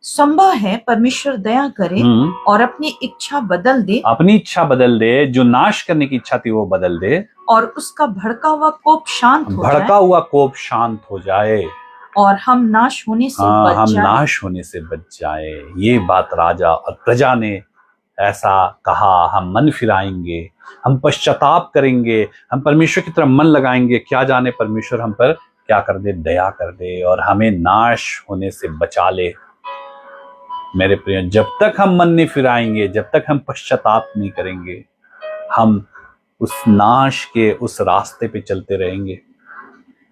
संभव है परमेश्वर दया करे और अपनी इच्छा बदल दे, अपनी इच्छा बदल दे, जो नाश करने की इच्छा थी वो बदल दे, और उसका भड़का हुआ कोप शांत हो भड़का हुआ कोप शांत हो जाए, और हम नाश होने से बच हम जाए। नाश होने से बच जाए। ये बात राजा और प्रजा ने ऐसा कहा। हम मन फिराएंगे, हम पश्चाताप करेंगे, हम परमेश्वर की तरफ मन लगाएंगे। क्या जाने परमेश्वर हम पर क्या कर दे, दया कर दे और हमें नाश होने से बचा ले। मेरे प्रिय, जब तक हम मन नहीं फिराएंगे, जब तक हम पश्चाताप नहीं करेंगे, हम उस नाश के उस रास्ते पे चलते रहेंगे।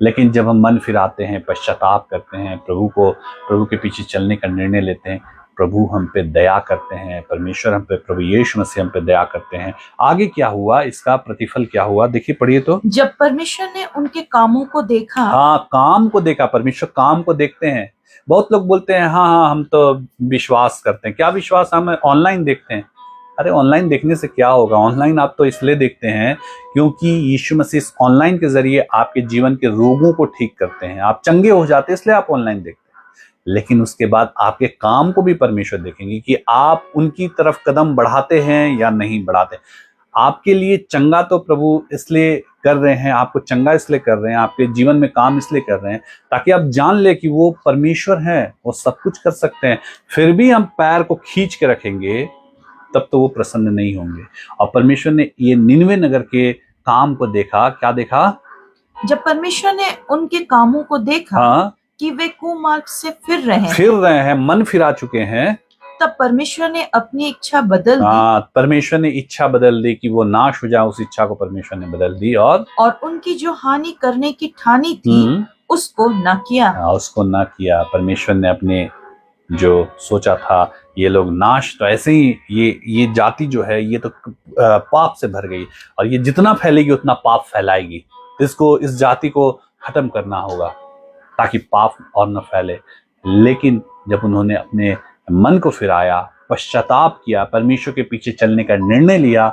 लेकिन जब हम मन फिराते हैं, पश्चाताप करते हैं, प्रभु के पीछे चलने का निर्णय लेते हैं, प्रभु हम पे दया करते हैं, परमेश्वर हम पे, प्रभु यीशु मसीह हम पे दया करते हैं। आगे क्या हुआ, इसका प्रतिफल क्या हुआ, देखिए पढ़िए। तो जब परमेश्वर ने उनके कामों को देखा, हाँ, काम को देखा। परमेश्वर काम को देखते हैं। बहुत लोग बोलते हैं हाँ हम तो विश्वास करते हैं। क्या विश्वास? हम ऑनलाइन देखते हैं, अरे ऑनलाइन देखने से क्या होगा? ऑनलाइन आप तो इसलिए देखते हैं क्योंकि यीशु मसीह इस ऑनलाइन के जरिए आपके जीवन के रोगों को ठीक करते हैं। आप चंगे हो जाते हैं, इसलिए आप ऑनलाइन देखते हैं। लेकिन उसके बाद आपके काम को भी परमेश्वर देखेंगे कि आप उनकी तरफ कदम बढ़ाते हैं या नहीं बढ़ाते। आपके लिए चंगा तो प्रभु इसलिए कर रहे हैं, आपको चंगा इसलिए कर रहे हैं, आपके जीवन में काम इसलिए कर रहे हैं ताकि आप जान ले कि वो परमेश्वर हैं, वो सब कुछ कर सकते हैं। फिर भी हम पैर को खींच के रखेंगे तब तो वो प्रसन्न नहीं होंगे। और परमेश्वर ने ये निनवे नगर के काम को देखा। क्या देखा? जब परमेश्वर ने उनके कामों को देखा हाँ, कि वे कुमार्ग से फिर रहे हैं, मन फिरा चुके हैं, तब परमेश्वर ने अपनी इच्छा बदल दी। हाँ, परमेश्वर ने इच्छा बदल दी कि वो नाश हो जाए। उस इच्छा को परमेश्वर ने बदल दी और उनकी जो हानि करने की ठानी थी उसको न किया। उसको ना किया। परमेश्वर ने अपने जो सोचा था ये लोग नाश, तो ऐसे ही ये जाति जो है ये तो पाप से भर गई और ये जितना फैलेगी उतना पाप फैलाएगी। इस जाति को खत्म करना होगा ताकि पाप और न फैले। लेकिन जब उन्होंने अपने मन को फिराया, पश्चाताप किया, परमेश्वर के पीछे चलने का निर्णय लिया,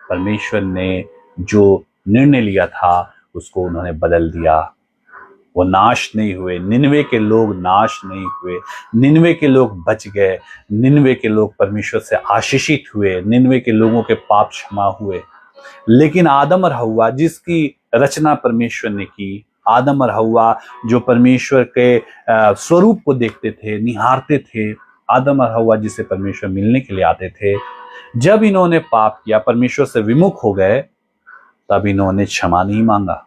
परमेश्वर ने जो निर्णय लिया था उसको उन्होंने बदल दिया। वो नाश नहीं हुए, निनवे के लोग नाश नहीं हुए, निनवे के लोग बच गए, निनवे के लोग परमेश्वर से आशीषित हुए, निनवे के लोगों के पाप क्षमा हुए। लेकिन आदम और हव्वा जिसकी रचना परमेश्वर ने की, आदम और हव्वा जो परमेश्वर के स्वरूप को देखते थे, निहारते थे, आदम और हव्वा जिसे परमेश्वर मिलने के लिए आते थे, जब इन्होंने पाप किया, परमेश्वर से विमुख हो गए, तब इन्होंने क्षमा नहीं मांगा,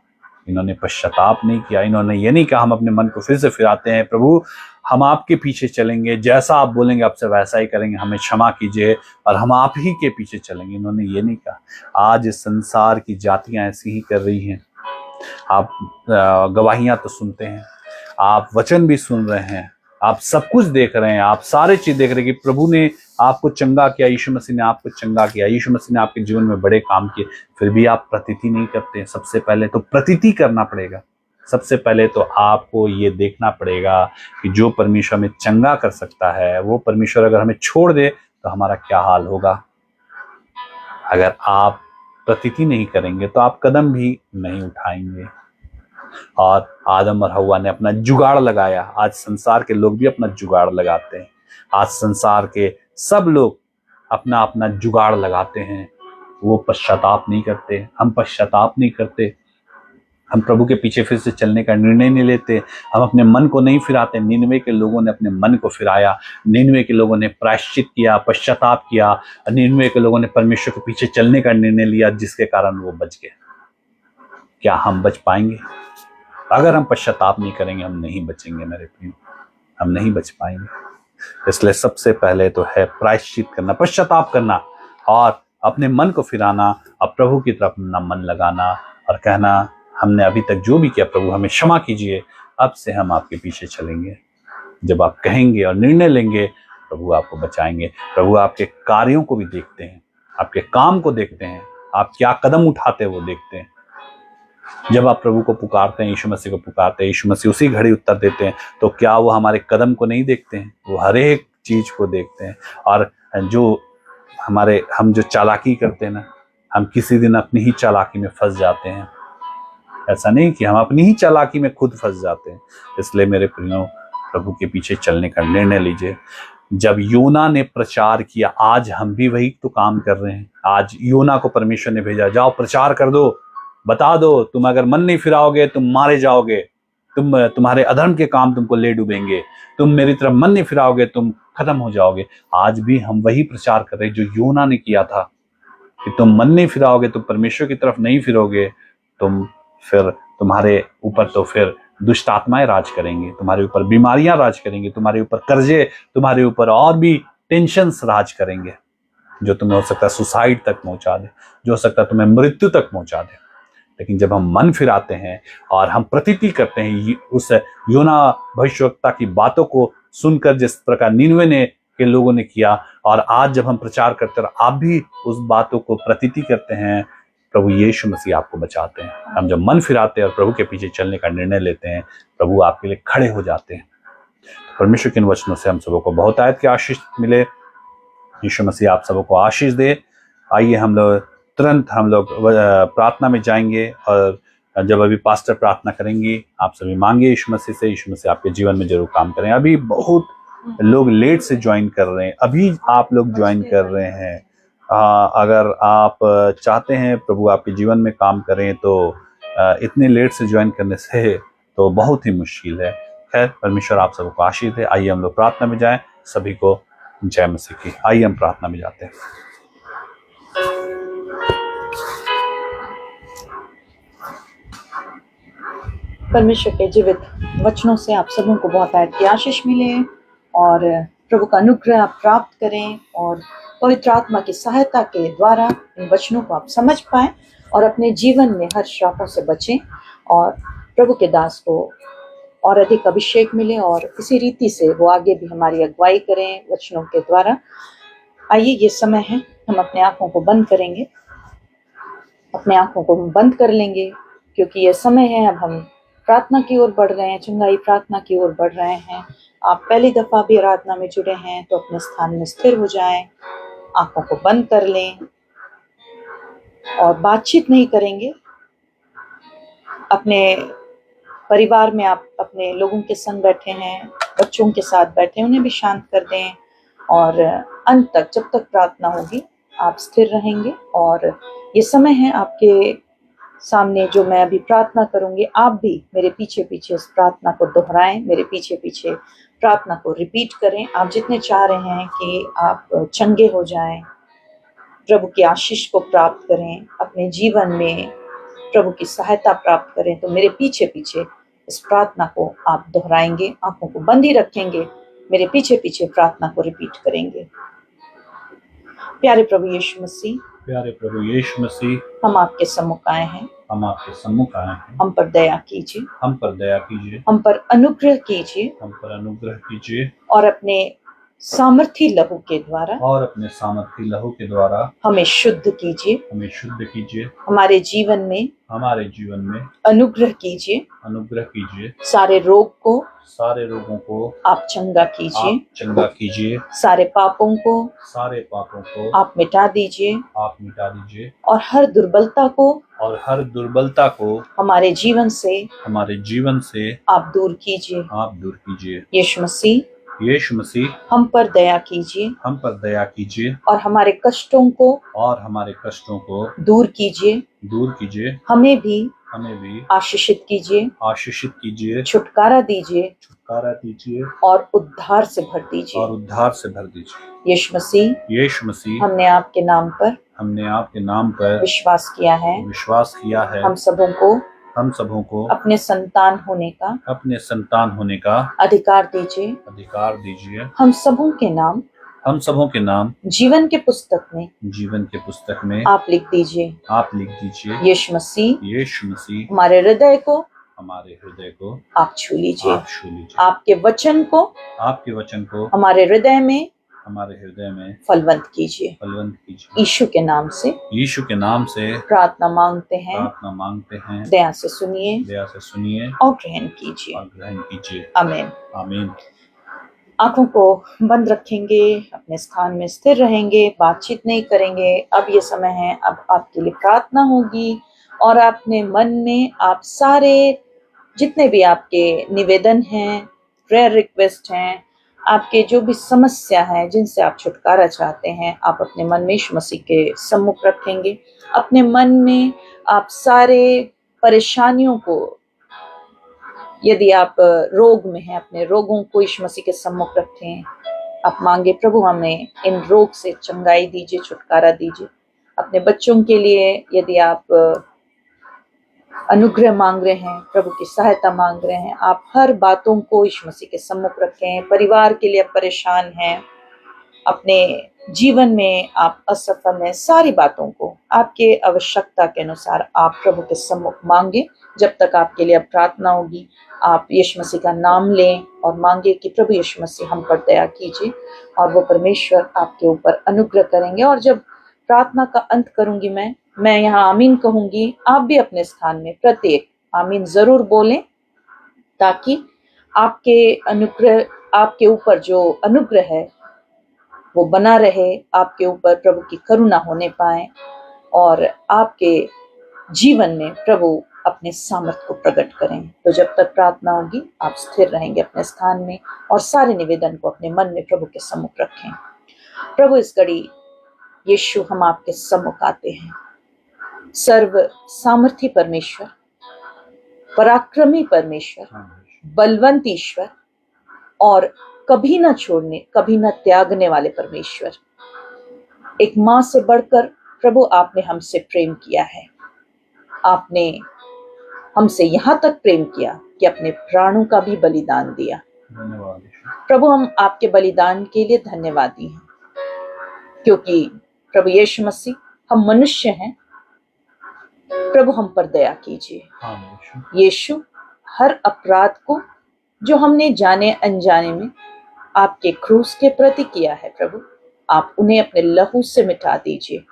इन्होंने पश्चाताप नहीं किया। इन्होंने ये नहीं कहा हम अपने मन को फिर से फिराते हैं, प्रभु हम आपके पीछे चलेंगे, जैसा आप बोलेंगे आपसे वैसा ही करेंगे, हमें क्षमा कीजिए और हम आप ही के पीछे चलेंगे। इन्होंने ये नहीं कहा। आज इस संसार की जातियां ऐसी ही कर रही हैं। आप गवाहियां तो सुनते हैं, आप वचन भी सुन रहे हैं, आप सब कुछ देख रहे हैं, आप सारे चीज देख रहे हैं कि प्रभु ने आपको चंगा किया, यीशु मसीह ने आपको चंगा किया, यीशु मसीह ने आपके जीवन में बड़े काम किए, फिर भी आप प्रतीति नहीं करते। सबसे पहले तो प्रतीति करना पड़ेगा। सबसे पहले तो आपको ये देखना पड़ेगा कि जो परमेश्वर हमें चंगा कर सकता है, वो परमेश्वर अगर हमें छोड़ दे तो हमारा क्या हाल होगा। अगर आप प्रतीति नहीं करेंगे तो आप कदम भी नहीं उठाएंगे। और आदम और हव्वा ने अपना जुगाड़ लगाया। आज संसार के लोग भी अपना जुगाड़ लगाते हैं। आज संसार के सब लोग अपना अपना जुगाड़ लगाते हैं। वो पश्चाताप नहीं करते, हम पश्चाताप नहीं करते, हम प्रभु के पीछे फिर से चलने का निर्णय नहीं लेते, हम अपने मन को नहीं फिराते। निनवे के लोगों ने अपने मन को फिराया, निनवे के लोगों ने प्रायश्चित किया, पश्चाताप किया, निनवे के लोगों ने परमेश्वर के पीछे चलने का निर्णय लिया, जिसके कारण वो बच गए। क्या हम बच पाएंगे? अगर हम पश्चाताप नहीं करेंगे हम नहीं बचेंगे मेरे प्रियो, हम नहीं बच पाएंगे। इसलिए सबसे पहले तो है प्रायश्चित करना, पश्चाताप करना और अपने मन को फिराना और प्रभु की तरफ अपना मन लगाना और कहना हमने अभी तक जो भी किया प्रभु हमें क्षमा कीजिए, अब से हम आपके पीछे चलेंगे। जब आप कहेंगे और निर्णय लेंगे प्रभु आपको बचाएंगे। प्रभु आपके कार्यों को भी देखते हैं, आपके काम को देखते हैं, आप क्या कदम उठाते हैं वो देखते हैं। जब आप प्रभु को पुकारते हैं, यीशु मसीह को पुकारते हैं, यीशु मसीह उसी घड़ी उत्तर देते हैं, तो क्या वो हमारे कदम को नहीं देखते हैं? वो हर एक चीज को देखते हैं। और जो हम जो चालाकी करते हैं ना, हम किसी दिन अपनी ही चालाकी में फंस जाते हैं। ऐसा नहीं कि हम अपनी ही चालाकी में खुद फंस जाते हैं। इसलिए मेरे प्रियो, प्रभु के पीछे चलने का निर्णय लीजिए। जब योना ने प्रचार किया, आज हम भी वही तो काम कर रहे हैं। आज योना को परमेश्वर ने भेजा, जाओ प्रचार कर दो, बता दो, तुम अगर मन नहीं फिराओगे तुम मारे जाओगे, तुम्हारे अधर्म के काम तुमको ले डूबेंगे, तुम मेरी तरफ मन नहीं फिराओगे तुम खत्म हो जाओगे। आज भी हम वही प्रचार कर रहे हैं जो योना ने किया था कि तुम मन नहीं फिराओगे, तुम परमेश्वर की तरफ नहीं फिरोगे, तुम्हारे ऊपर तो फिर दुष्ट आत्माएं राज करेंगे, तुम्हारे ऊपर बीमारियां राज करेंगी, तुम्हारे ऊपर कर्जे, तुम्हारे ऊपर और भी टेंशन्स राज करेंगे, जो तुम्हें हो सकता है सुसाइड तक पहुंचा दे, जो हो सकता है तुम्हें मृत्यु तक पहुंचा दे। लेकिन जब हम मन फिराते हैं और हम प्रतीति करते हैं उस योना भविष्यवक्ता की बातों को सुनकर, जिस प्रकार निनवे के लोगों ने किया, और आज जब हम प्रचार करते हैं और आप भी उस बातों को प्रतीति करते हैं, प्रभु यीशु मसीह आपको बचाते हैं। हम जब मन फिराते हैं और प्रभु के पीछे चलने का निर्णय लेते हैं, प्रभु आपके लिए खड़े हो जाते हैं। परमेश्वर के इन वचनों से हम सबों को बहुत आयत की आशीष मिले। यीशु मसीह आप सबको आशीष दे। आइए हम लोग तुरंत प्रार्थना में जाएंगे, और जब अभी पास्टर प्रार्थना करेंगी आप सभी मांगिए यीशु मसीह से। यीशु मसीह आपके जीवन में जरूर काम करें। अभी बहुत लोग लेट से ज्वाइन कर रहे हैं, अभी आप लोग ज्वाइन कर रहे हैं। अगर आप चाहते हैं प्रभु आपके जीवन में काम करें तो इतने लेट से ज्वाइन करने से तो बहुत ही मुश्किल है। खैर, परमेश्वर आप सबको आशीष दे। आइए हम लोग प्रार्थना में जाएं। सभी को जय मसीह की। आइए हम प्रार्थना में जाते हैं। परमेश्वर के जीवित वचनों से आप सबों को बहुत की आशीष मिले और प्रभु का अनुग्रह आप प्राप्त करें, और पवित्र आत्मा की सहायता के द्वारा इन वचनों को आप समझ पाएं और अपने जीवन में हर श्रापों से बचें, और प्रभु के दास को और अधिक अभिषेक मिले और इसी रीति से वो आगे भी हमारी अगुवाई करें वचनों के द्वारा। आइए, ये समय है, हम अपने आंखों को बंद करेंगे, अपने आंखों को हम बंद कर लेंगे, क्योंकि ये समय है अब हम प्रार्थना की ओर बढ़ रहे हैं, चंगाई प्रार्थना की ओर बढ़ रहे हैं। आप पहली दफा भी आराधना में जुड़े हैं तो अपने स्थान में स्थिर हो जाएं, आंखों को बंद कर लें और बातचीत नहीं करेंगे। अपने परिवार में आप अपने लोगों के संग बैठे हैं, बच्चों के साथ बैठे हैं, उन्हें भी शांत कर दें, और अंत तक जब तक प्रार्थना होगी आप स्थिर रहेंगे। और ये समय है आपके सामने, जो मैं अभी प्रार्थना करूंगी आप भी मेरे पीछे पीछे इस प्रार्थना को दोहराएं, मेरे पीछे पीछे प्रार्थना को रिपीट करें। आप जितने चाह रहे हैं कि आप चंगे हो जाएं, प्रभु की आशीष को प्राप्त करें, अपने जीवन में प्रभु की सहायता प्राप्त करें, तो मेरे पीछे पीछे इस प्रार्थना को आप दोहराएंगे, आंखों को बंद ही रखेंगे, मेरे पीछे पीछे प्रार्थना को रिपीट करेंगे। प्यारे प्रभु यीशु मसीह, प्यारे प्रभु यीशु मसीह, हम आपके सम्मुख आए हैं, हम आपके सम्मुख आए हैं। हम पर दया कीजिए, हम पर दया कीजिए, हम पर अनुग्रह कीजिए, हम पर अनुग्रह कीजिए, और अपने सामर्थी लहू के द्वारा और अपने सामर्थी लहू के द्वारा हमें शुद्ध कीजिए, हमें शुद्ध कीजिए, हमारे जीवन में अनुग्रह कीजिए, अनुग्रह कीजिए, सारे रोगों को आप चंगा कीजिए, सारे पापों को आप मिटा दीजिए, और हर दुर्बलता को हमारे जीवन से आप दूर कीजिए। यीशु मसीह, हम पर दया कीजिए, और हमारे कष्टों को दूर कीजिए, हमें भी आशीषित कीजिए, छुटकारा दीजिए, और उद्धार से भर दीजिए। यीशु मसीह, हमने आपके नाम पर विश्वास किया है। हम सबों को अपने संतान होने का अधिकार दीजिए। हम सबों के नाम जीवन के पुस्तक में आप लिख दीजिए। यीशु मसीह, हमारे हृदय को आप छू लीजिए। आपके वचन को हमारे हृदय में फलवंत कीजिए। यीशु के नाम से प्रार्थना मांगते हैं। दया से सुनिए और ग्रहण कीजिए। आमीन। आंखों को बंद रखेंगे, अपने स्थान में स्थिर रहेंगे, बातचीत नहीं करेंगे। अब ये समय है, अब आपके लिए प्रार्थना होगी, और अपने मन में आप सारे जितने भी आपके निवेदन हैं, प्रेयर रिक्वेस्ट हैं, आपके जो भी समस्या है जिनसे आप छुटकारा चाहते हैं, आप अपने मन में यीशु मसीह के सम्मुख रखेंगे। अपने मन में आप सारे परेशानियों को, यदि आप रोग में हैं, अपने रोगों को यीशु मसीह के सम्मुख रखें। आप मांगे, प्रभु हमें इन रोग से चंगाई दीजिए, छुटकारा दीजिए। अपने बच्चों के लिए यदि आप अनुग्रह मांग रहे हैं, प्रभु की सहायता मांग रहे हैं, आप हर बातों को यीशु मसीह के सम्मुख रखें। परिवार के लिए आप परेशान हैं, अपने जीवन में आप असफल हैं, सारी बातों को आपके आवश्यकता के अनुसार आप प्रभु के सम्मुख मांगे। जब तक आपके लिए अब प्रार्थना होगी, आप यीशु मसीह का नाम लें और मांगे कि प्रभु यीशु मसीह हम पर दया कीजिए, और वो परमेश्वर आपके ऊपर अनुग्रह करेंगे। और जब प्रार्थना का अंत करूंगी मैं यहाँ आमीन कहूंगी, आप भी अपने स्थान में प्रत्येक आमीन जरूर बोलें, ताकि आपके ऊपर जो अनुग्रह है वो बना रहे, आपके ऊपर प्रभु की करुणा होने पाए और आपके जीवन में प्रभु अपने सामर्थ को प्रकट करें। तो जब तक प्रार्थना होगी आप स्थिर रहेंगे अपने स्थान में और सारे निवेदन को अपने मन में प्रभु के सम्मुख रखें। प्रभु इस घड़ी यीशु हम आपके सम्मुख आते हैं। सर्व सामर्थी परमेश्वर, पराक्रमी परमेश्वर, बलवंत ईश्वर और कभी ना छोड़ने कभी ना त्यागने वाले परमेश्वर, एक माँ से बढ़कर प्रभु आपने हमसे प्रेम किया है। आपने हमसे यहाँ तक प्रेम किया कि अपने प्राणों का भी बलिदान दिया। धन्यवाद प्रभु हम आपके बलिदान के लिए धन्यवादी हैं, क्योंकि प्रभु यीशु मसीह हम मनुष्य हैं। प्रभु हम पर दया कीजिए। यीशु हर अपराध को जो हमने जाने अनजाने में आपके क्रूस के प्रति किया है, प्रभु आप उन्हें अपने लहू से मिटा दीजिए।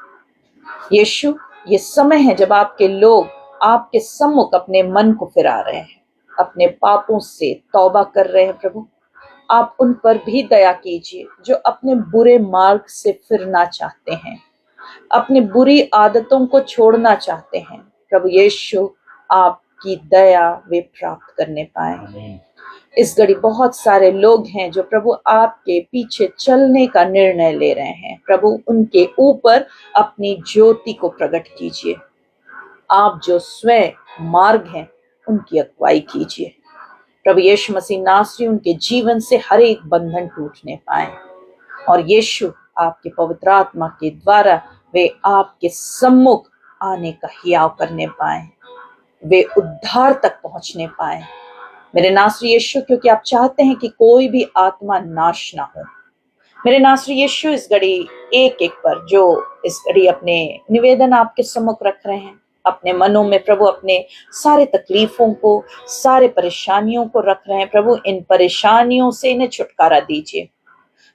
यीशु ये समय है जब आपके लोग आपके सम्मुख अपने मन को फिरा रहे हैं, अपने पापों से तौबा कर रहे हैं। प्रभु आप उन पर भी दया कीजिए जो अपने बुरे मार्ग से फिरना चाहते हैं, अपने बुरी आदतों को छोड़ना चाहते हैं। प्रभु यीशु आपकी दया वे प्राप्त करने पाए। इस घड़ी बहुत सारे लोग हैं जो प्रभु आपके पीछे चलने का निर्णय ले रहे हैं। प्रभु उनके ऊपर अपनी ज्योति को प्रकट कीजिए। आप जो स्वयं मार्ग हैं उनकी अगुवाई कीजिए। प्रभु यीशु मसीह नासरी उनके जीवन से हर एक बंधन टूटने पाए और यीशु आपके पवित्र आत्मा के द्वारा वे आपके सम्मुख आने का हियाव करने पाए, वे उद्धार तक पहुंचने पाए। मेरे नासरी यीशु, क्योंकि आप चाहते हैं कि कोई भी आत्मा नाश ना हो। मेरे नासरी यीशु, इस घड़ी एक एक पर जो इस घड़ी अपने निवेदन आपके सम्मुख रख रहे हैं, अपने मनों में प्रभु अपने सारे तकलीफों को, सारे परेशानियों को रख रहे हैं। प्रभु इन परेशानियों से इन्हें छुटकारा दीजिए,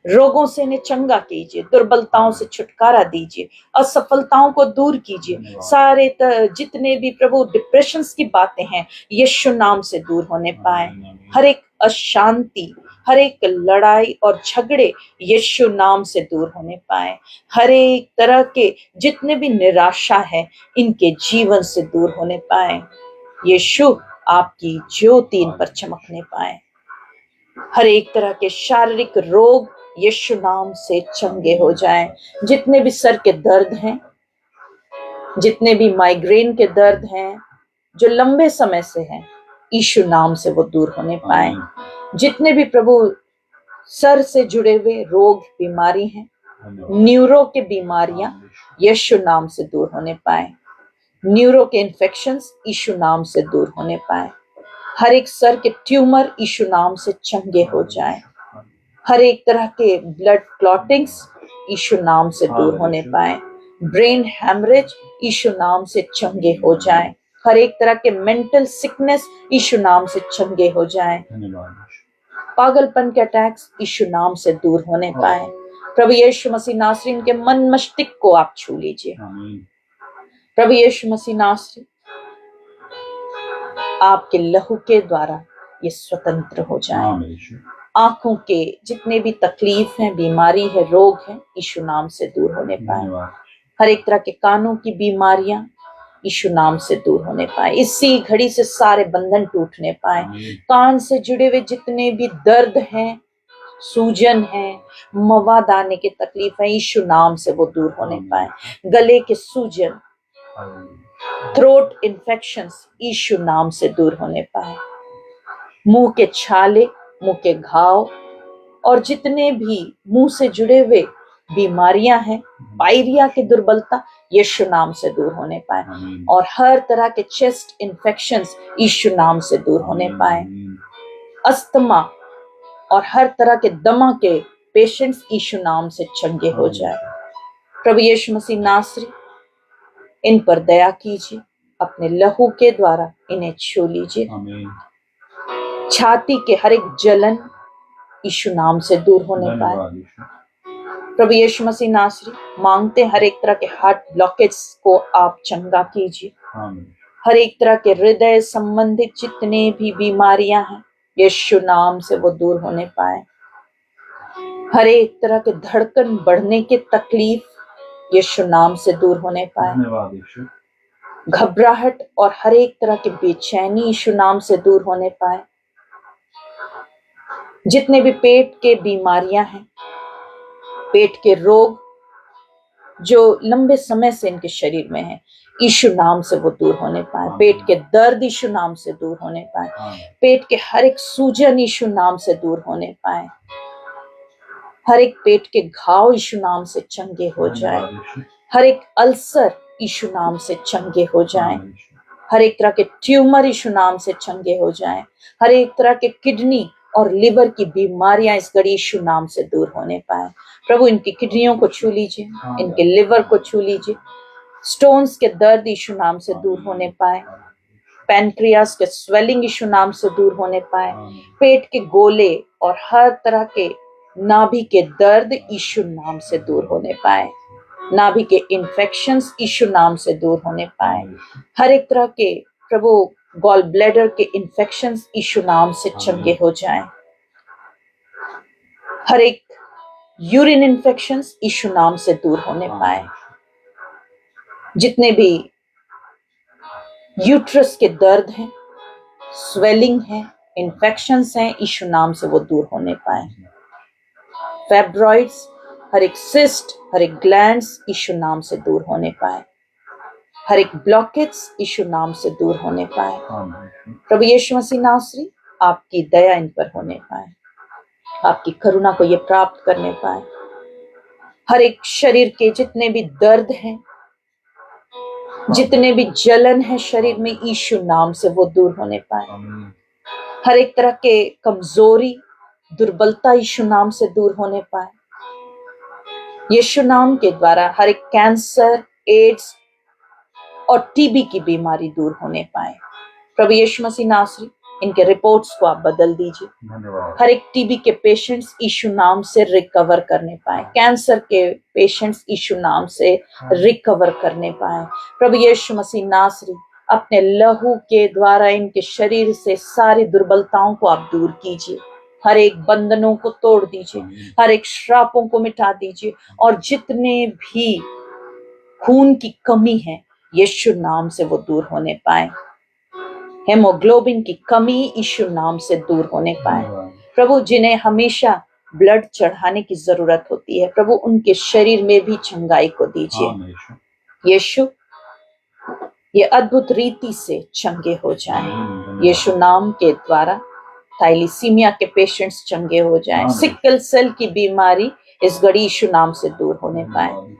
रोगों से इन्हें चंगा कीजिए, दुर्बलताओं से छुटकारा दीजिए, असफलताओं को दूर कीजिए। सारे जितने भी प्रभु डिप्रेशन की बातें हैं यीशु नाम से दूर होने पाए। हर एक अशांति, हर एक लड़ाई और झगड़े यीशु नाम से दूर होने पाए। हर एक तरह के जितने भी निराशा है इनके जीवन से दूर होने पाए। यीशु आपकी ज्योति इन पर चमकने पाए। हर एक तरह के शारीरिक रोग यीशु नाम से चंगे हो जाएं। जितने भी सर के दर्द हैं, जितने भी माइग्रेन के दर्द हैं जो लंबे समय से हैं, यीशु नाम से वो दूर होने पाए। जितने भी प्रभु सर से जुड़े हुए रोग बीमारी हैं, न्यूरो के बीमारियां यीशु नाम से दूर होने पाए। न्यूरो के इन्फेक्शंस यीशु नाम से दूर होने पाए। हर एक सर के ट्यूमर यीशु नाम से चंगे हो जाएं। हर एक तरह के ब्लड क्लॉटिंग्स यीशु नाम से दूर होने पाए। ब्रेन हैमरेज यीशु नाम से चंगे हो जाएं। हर एक तरह के मेंटल सिकनेस यीशु नाम से चंगे हो जाएं। पागलपन के अटैक्स यीशु नाम से दूर होने पाए। प्रभु यीशु मसीह नासरी के मन मस्तिष्क को आप छू लीजिए। प्रभु यीशु मसीह नासरी आपके लहू के द्वारा ये स्वतंत्र हो जाए। आंखों के जितने भी तकलीफ हैं, बीमारी है, रोग हैं, यीशु नाम से दूर होने पाए। हर एक तरह के कानों की बीमारियां यीशु नाम से दूर होने पाए। इसी घड़ी से सारे बंधन टूटने पाए। कान से जुड़े हुए जितने भी दर्द हैं, सूजन है, मवाद आने की तकलीफ है, यीशु नाम से वो दूर होने पाए। गले के सूजन, थ्रोट इन्फेक्शंस यीशु नाम से दूर होने पाए। मुंह के छाले, मुंह के घाव और जितने भी मुंह से जुड़े हुए बीमारियां हैं, पायरिया की दुर्बलता यीशु नाम से दूर होने पाए। और हर तरह के चेस्ट इन्फेक्शंस यीशु नाम से दूर होने पाए। अस्थमा और हर तरह के दमा के पेशेंट्स यीशु नाम से चंगे हो जाए। प्रभु यीशु मसीह नासरी इन पर दया कीजिए, अपने लहू के द्वारा इन्हें छू लीजिए। छाती के हर एक जलन यीशु नाम से दूर होने पाए। प्रभु यीशु मसीह नासरी मांगते हर एक तरह के हार्ट ब्लॉकेज को आप चंगा कीजिए। हर एक तरह के हृदय संबंधित जितने भी बीमारियां हैं यीशु नाम से वो दूर होने पाए। हर एक तरह के धड़कन बढ़ने के तकलीफ यीशु नाम से दूर होने पाए। धन्यवाद यीशु। घबराहट और हर एक तरह की बेचैनी यीशु नाम से दूर होने पाए। जितने भी पेट के बीमारियां हैं, पेट के रोग जो लंबे समय से इनके शरीर में है, यीशु नाम से वो दूर होने पाए। पेट के दर्द यीशु नाम से दूर होने पाए। पेट के हर एक सूजन यीशु नाम से दूर होने पाए। हर एक पेट के घाव यीशु नाम से चंगे हो जाए। हर एक अल्सर यीशु नाम से चंगे हो जाएं। हर एक तरह के ट्यूमर यीशु नाम से चंगे हो जाएं। हर एक तरह के किडनी और लिवर की बीमारियां इस घड़ी यीशु नाम से दूर होने पाए। प्रभु इनकी किडनियों को छू लीजिए, इनके लिवर को छू लीजिए। स्टोन्स के दर्द यीशु नाम से दूर होने पाए। पैनक्रियास के स्वेलिंग यीशु नाम से दूर होने पाए। पेट के गोले और हर तरह के नाभि के दर्द यीशु नाम से दूर होने पाए। नाभि के इन्फेक्शंस यीशु नाम से दूर होने पाए। हर एक तरह के प्रभु गॉल ब्लैडर के इन्फेक्शंस यीशु नाम से चंगे हो जाएं। हर एक यूरिन इन्फेक्शंस यीशु नाम से दूर होने पाए। जितने भी यूट्रस के दर्द हैं, स्वेलिंग है, इन्फेक्शंस हैं, यीशु नाम से वो दूर होने पाए। फैब्रॉइड्स, हर एक सिस्ट, हर एक ग्लैंड्स यीशु नाम से दूर होने पाए। हर एक ब्लॉकेज यीशु नाम से दूर होने पाए। प्रभु यीशु मसीह नासरी, आपकी दया इन पर होने पाए। आपकी करुणा को ये प्राप्त करने पाए। हर एक शरीर के जितने भी दर्द हैं, जितने भी जलन है शरीर में, यीशु नाम से वो दूर होने पाए। हर एक तरह के कमजोरी, दुर्बलता यीशु नाम से दूर होने पाए। यीशु नाम के द्वारा हर एक कैंसर, एड्स और टीबी की बीमारी दूर होने पाए। प्रभु यीशु मसीह नासरी, इनके रिपोर्ट्स को आप बदल दीजिए। हर एक टीबी के पेशेंट्स यीशु नाम से रिकवर करने पाए। कैंसर के पेशेंट्स यीशु नाम से रिकवर करने पाए। प्रभु यीशु मसीह नासरी, अपने लहू के द्वारा इनके शरीर से सारी दुर्बलताओं को आप दूर कीजिए। हर एक बंधनों को तोड़ दीजिए। हर एक श्रापों को मिटा दीजिए। और जितने भी खून की कमी है, यीशु नाम से वो दूर होने पाए। हेमोग्लोबिन की कमी यीशु नाम से दूर होने पाए। प्रभु जिन्हें हमेशा ब्लड चढ़ाने की जरूरत होती है, प्रभु उनके शरीर में भी चंगाई को दीजिए। यीशु, ये अद्भुत रीति से चंगे हो जाएं। यीशु नाम के द्वारा थैलीसीमिया के पेशेंट्स चंगे हो जाएं। सिकल सेल की बीमारी इस घड़ी यीशु नाम से दूर होने पाए।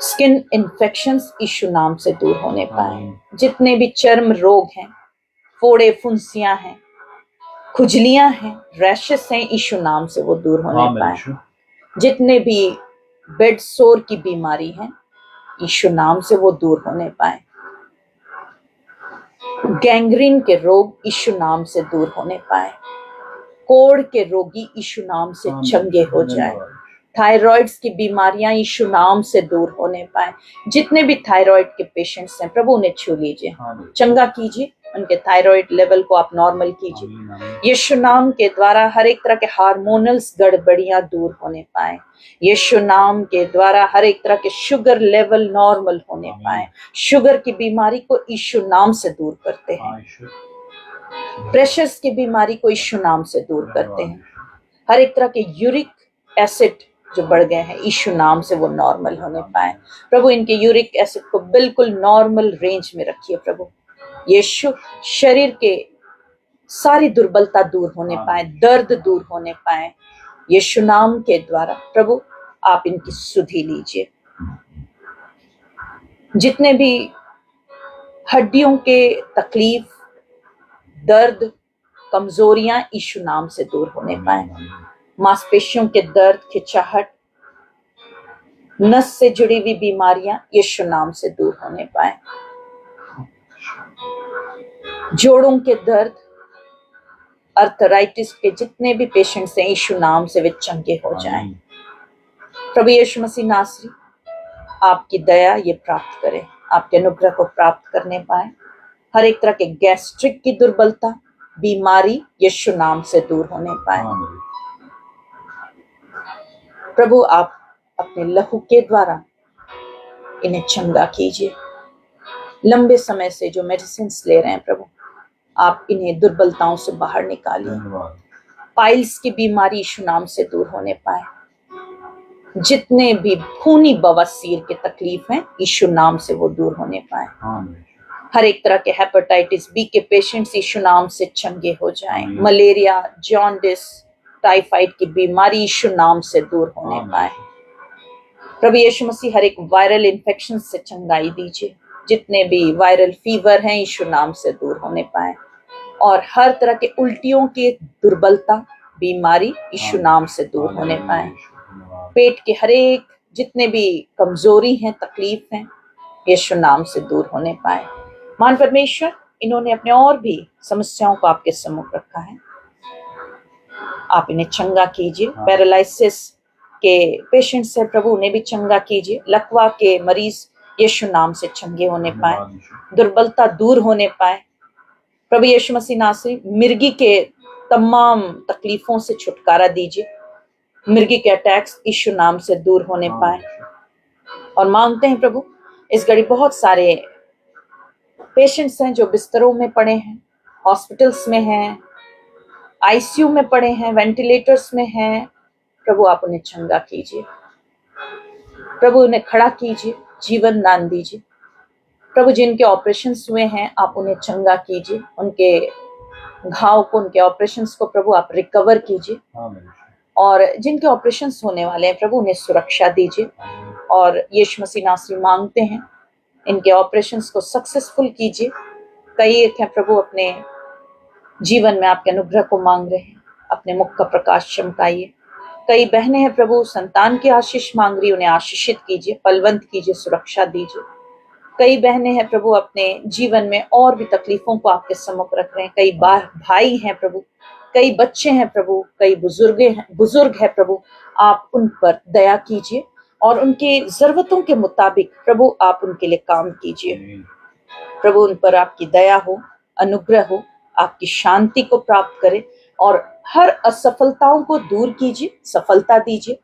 स्किन इन्फेक्शंस यीशु नाम से दूर होने पाए। जितने भी चर्म रोग हैं, फोड़े फुंसियां हैं, खुजलियां हैं, रैशेस हैं, यीशु नाम से वो दूर होने पाए। जितने भी बेड सोर की बीमारी है, यीशु नाम से वो दूर होने पाए। गैंग्रीन के रोग यीशु नाम से दूर होने पाए। कोढ़ के रोगी यीशु नाम से चंगे हो जाए। थायराइड्स की बीमारियां यीशु नाम से दूर होने पाए। जितने भी थायराइड के पेशेंट्स हैं, प्रभु उन्हें छू लीजिए, चंगा कीजिए। उनके थायराइड लेवल को आप नॉर्मल कीजिए। यीशु नाम के द्वारा हर एक तरह के हार्मोनल्स गड़बड़ियां दूर होने पाए। यीशु नाम के द्वारा हर एक तरह के शुगर लेवल नॉर्मल होने पाए। शुगर की बीमारी को यीशु नाम से दूर करते हैं। प्रेशर्स की बीमारी को यीशु नाम से दूर करते हैं। हर एक तरह के यूरिक एसिड जो बढ़ गए हैं, यीशु नाम से वो नॉर्मल होने पाए। प्रभु इनके यूरिक एसिड को बिल्कुल नॉर्मल रेंज में रखिए। प्रभु यीशु, शरीर के सारी दुर्बलता दूर होने पाए, दर्द दूर होने पाए। यीशु नाम के द्वारा प्रभु आप इनकी सुधि लीजिए। जितने भी हड्डियों के तकलीफ, दर्द, कमजोरियां यीशु नाम से दूर होने पाए। मांसपेशियों के दर्द, खिंचाहट, नस से जुड़ी हुई बीमारियां यीशु नाम से दूर होने पाए। जोड़ों के दर्द, अर्थराइटिस के जितने भी पेशेंट्स हैं, यीशु नाम से वे चंगे हो जाएं। प्रभु यीशु मसीह नासरी, आपकी दया ये प्राप्त करें, आपके अनुग्रह को प्राप्त करने पाए। हर एक तरह के गैस्ट्रिक की दुर्बलता, बीमारी यीशु नाम से दूर होने पाए। प्रभु आप अपने लहू के द्वारा इन्हें चंगा कीजिए। लंबे समय से जो मेडिसिन ले रहे हैं प्रभु, आप इन्हें दुर्बलताओं से बाहर निकालिए। पाइल्स की बीमारी यीशु नाम से दूर होने पाए। जितने भी खूनी बवासीर के तकलीफ हैं यीशु नाम से वो दूर होने पाए। हर एक तरह के हेपेटाइटिस बी के पेशेंट्स यीशु नाम से चंगे हो जाएं। मलेरिया, जॉन्डिस, टाइफाइड की बीमारी यीशु नाम से दूर होने पाए। प्रभु यीशु मसीह हर एक वायरल इन्फेक्शन से चंगाई दीजिए। जितने भी वायरल फीवर हैं यीशु नाम से दूर होने पाए। और हर तरह के उल्टियों की दुर्बलता, बीमारी यीशु नाम से दूर होने पाए। पेट के हर एक जितने भी कमजोरी हैं, तकलीफ हैं, यीशु नाम से दूर होने पाए। मान परमेश्वर, इन्होंने अपने और भी समस्याओं को आपके सम्मुख रखा है, आप इन्हें चंगा कीजिए। पैरालिसिस के पेशेंट्स हैं प्रभु, उन्हें भी चंगा कीजिए। लकवा के मरीज यीशु नाम से चंगे होने पाए, दुर्बलता दूर होने पाए। प्रभु यीशु मसीह नासरी, मिर्गी के तमाम तकलीफों से छुटकारा दीजिए। मिर्गी के अटैक्स यीशु नाम से दूर होने पाए। और मांगते हैं प्रभु, इस घड़ी बहुत सारे पेशेंट्स हैं जो बिस्तरों में पड़े हैं, हॉस्पिटल्स में हैं, आईसीयू में पड़े हैं, वेंटिलेटर्स में हैं। प्रभु आप उन्हें चंगा कीजिए। प्रभु उन्हें खड़ा कीजिए, जीवन दान दीजिए। प्रभु जिनके ऑपरेशंस हुए हैं आप उन्हें चंगा कीजिए। उनके घाव को, उनके ऑपरेशंस को प्रभु आप रिकवर कीजिए। और जिनके ऑपरेशंस होने वाले हैं प्रभु उन्हें सुरक्षा दीजिए। और यीशु मसीह नासरी मांगते हैं इनके ऑपरेशंस को सक्सेसफुल कीजिए। कई एक हैं प्रभु अपने जीवन में आपके अनुग्रह को मांग रहे हैं, अपने मुख का प्रकाश चमकाइए। कई बहनें हैं प्रभु संतान की आशीष मांग रही, उन्हें आशीषित कीजिए, फलवंत कीजिए, सुरक्षा दीजिए। कई बहनें हैं प्रभु अपने जीवन में और भी तकलीफों को आपके सम्मुख रख रहे हैं। कई भाई हैं प्रभु, कई बच्चे हैं प्रभु, कई बुजुर्ग हैं प्रभु, आप उन पर दया कीजिए और उनकी जरूरतों के मुताबिक प्रभु आप उनके लिए काम कीजिए। प्रभु उन पर आपकी दया हो, अनुग्रह हो, आपकी शांति को प्राप्त करें और हर असफलताओं को दूर कीजिए, सफलता दीजिए।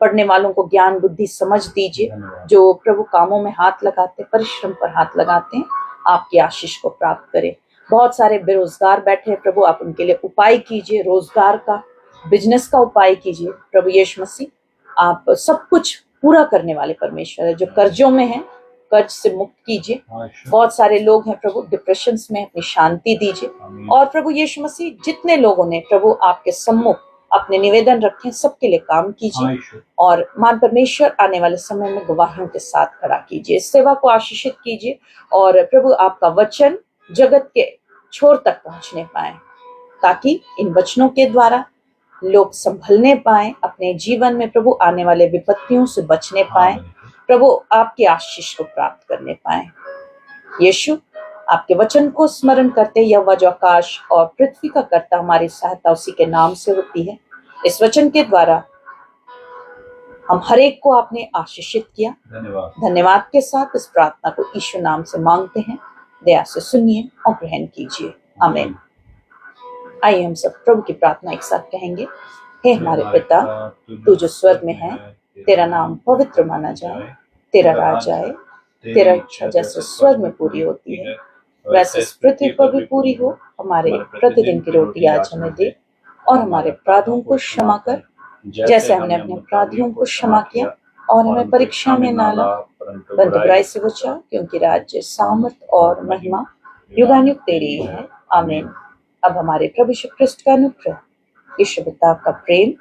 पढ़ने वालों को ज्ञान, बुद्धि, समझ दीजिए। जो प्रभु कामों में हाथ लगाते, परिश्रम पर हाथ लगाते हैं, आपकी आशीष को प्राप्त करें। बहुत सारे बेरोजगार बैठे हैं प्रभु, आप उनके लिए उपाय कीजिए, रोजगार का, बिजनेस का उपाय कीजिए। प्रभु यीशु मसीह आप सब कुछ पूरा करने वाले परमेश्वर है। जो कर्जों में है कर्ज से मुक्त कीजिए। बहुत सारे लोग हैं प्रभु डिप्रेशन में, अपनी शांति दीजिए। और प्रभु यीशु मसीह जितने लोगों ने प्रभु आपके सम्मुख अपने निवेदन रखे सबके लिए काम कीजिए। और मान परमेश्वर आने वाले समय में गवाहियों के साथ खड़ा कीजिए। इस सेवा को आशीषित कीजिए और प्रभु आपका वचन जगत के छोर तक पहुंचने पाए, ताकि इन वचनों के द्वारा लोग संभलने पाए, अपने जीवन में प्रभु आने वाले विपत्तियों से बचने पाए, प्रभु आपकी आशीष को प्राप्त करने पाए। यीशु आपके वचन को स्मरण करते, यहोवा जो आकाश और पृथ्वी का कर्ता, हमारी सहायता उसी के नाम से होती है। इस वचन के द्वारा हम हर एक को आपने आशीषित किया। धन्यवाद के साथ इस प्रार्थना को यीशु नाम से मांगते हैं। दया से सुनिए और ग्रहण कीजिए, आमीन। आइए हम सब प्रभु की प्रार्थना एक साथ कहेंगे। हे हमारे पिता, तू जो स्वर्ग में है, तेरा नाम पवित्र माना जाए, तेरा राज आए, तेरा इच्छा जैसे स्वर्ग में पूरी होती है वैसे इस पृथ्वी पर भी पूरी हो। हमारे प्रतिदिन की रोटी आज हमें दे और हमारे अपराधों को क्षमा कर, जैसे हमने अपने अपराधियों को क्षमा किया, और हमें परीक्षा में ना ला, परंतु बुराई से बचा, क्योंकि राज्य, सामर्थ और महिमा युगानुयुग तेरी है, आमीन। अब हमारे प्रभु यीशु ख्रिस्ट का अनुग्रह, ईश्वर पिता का प्रेम,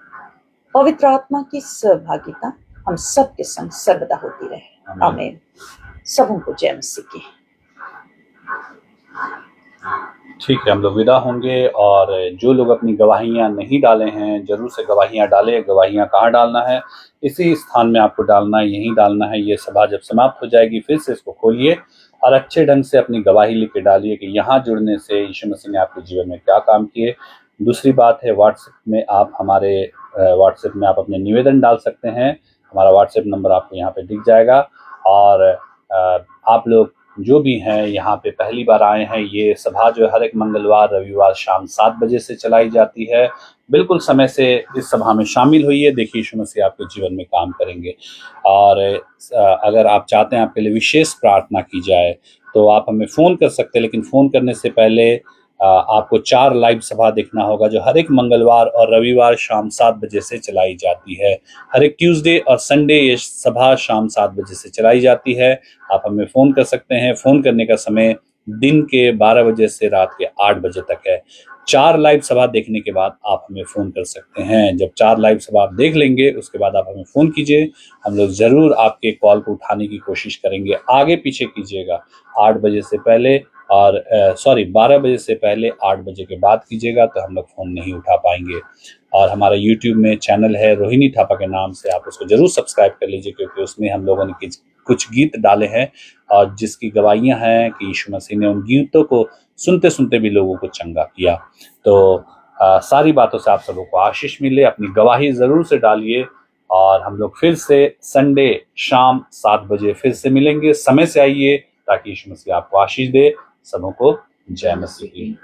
पवित्र आत्मा की सहभागिता हम सबके संग सर्वदा होती रहे, आमीन। सबों को जय मसीह की। ठीक है, हम लोग विदा होंगे। और जो लोग अपनी गवाहियां नहीं डाले हैं, जरूर से गवाहियां डालें। गवाहियां कहाँ डालना है? इसी स्थान में आपको डालना है, यहीं डालना है। ये सभा जब समाप्त हो जाएगी फिर से इसको खोलिए और अच्छे ढंग से अपनी गवाही लिख के डालिए कि यहाँ जुड़ने से यीशु मसीह ने आपके जीवन में क्या काम किए। दूसरी बात है, व्हाट्सएप में आप हमारे व्हाट्सएप में आप अपने निवेदन डाल सकते हैं। हमारा व्हाट्सएप नंबर आपको यहाँ पे दिख जाएगा। और आप लोग जो भी हैं यहाँ पे पहली बार आए हैं, ये सभा जो है हर एक मंगलवार, रविवार शाम 7 बजे से चलाई जाती है। बिल्कुल समय से इस सभा में शामिल होइए। देखिए यीशु मसीह आपके जीवन में काम करेंगे। और अगर आप चाहते हैं आपके लिए विशेष प्रार्थना की जाए तो आप हमें फ़ोन कर सकते हैं, लेकिन फ़ोन करने से पहले आपको 4 लाइव सभा देखना होगा जो हर एक मंगलवार और रविवार शाम 7 बजे से चलाई जाती है। हर एक ट्यूसडे और संडे ये सभा शाम 7 बजे से चलाई जाती है। आप हमें फ़ोन कर सकते हैं। फ़ोन करने का समय दिन के 12 बजे से रात के 8 बजे तक है। 4 लाइव सभा देखने के बाद आप हमें फ़ोन कर सकते हैं। जब 4 लाइव सभा आप देख लेंगे उसके बाद आप हमें फ़ोन कीजिए। हम लोग ज़रूर आपके कॉल को उठाने की कोशिश करेंगे। आगे पीछे कीजिएगा, 8 बजे से पहले और 12 बजे से पहले 8 बजे के बाद कीजिएगा तो हम लोग फ़ोन नहीं उठा पाएंगे। और हमारा यूट्यूब में चैनल है रोहिणी थापा के नाम से, आप उसको ज़रूर सब्सक्राइब कर लीजिए, क्योंकि उसमें हम लोगों ने कुछ गीत डाले हैं और जिसकी गवाहियाँ हैं कि यीशु मसीह ने उन गीतों को सुनते सुनते भी लोगों को चंगा किया। तो सारी बातों से आप सबों को आशीष मिले। अपनी गवाही ज़रूर से डालिए और हम लोग फिर से संडे शाम 7 बजे फिर से मिलेंगे। समय से आइए ताकि यीशु मसीह आपको आशीष दे। सबों को जय मसीह की।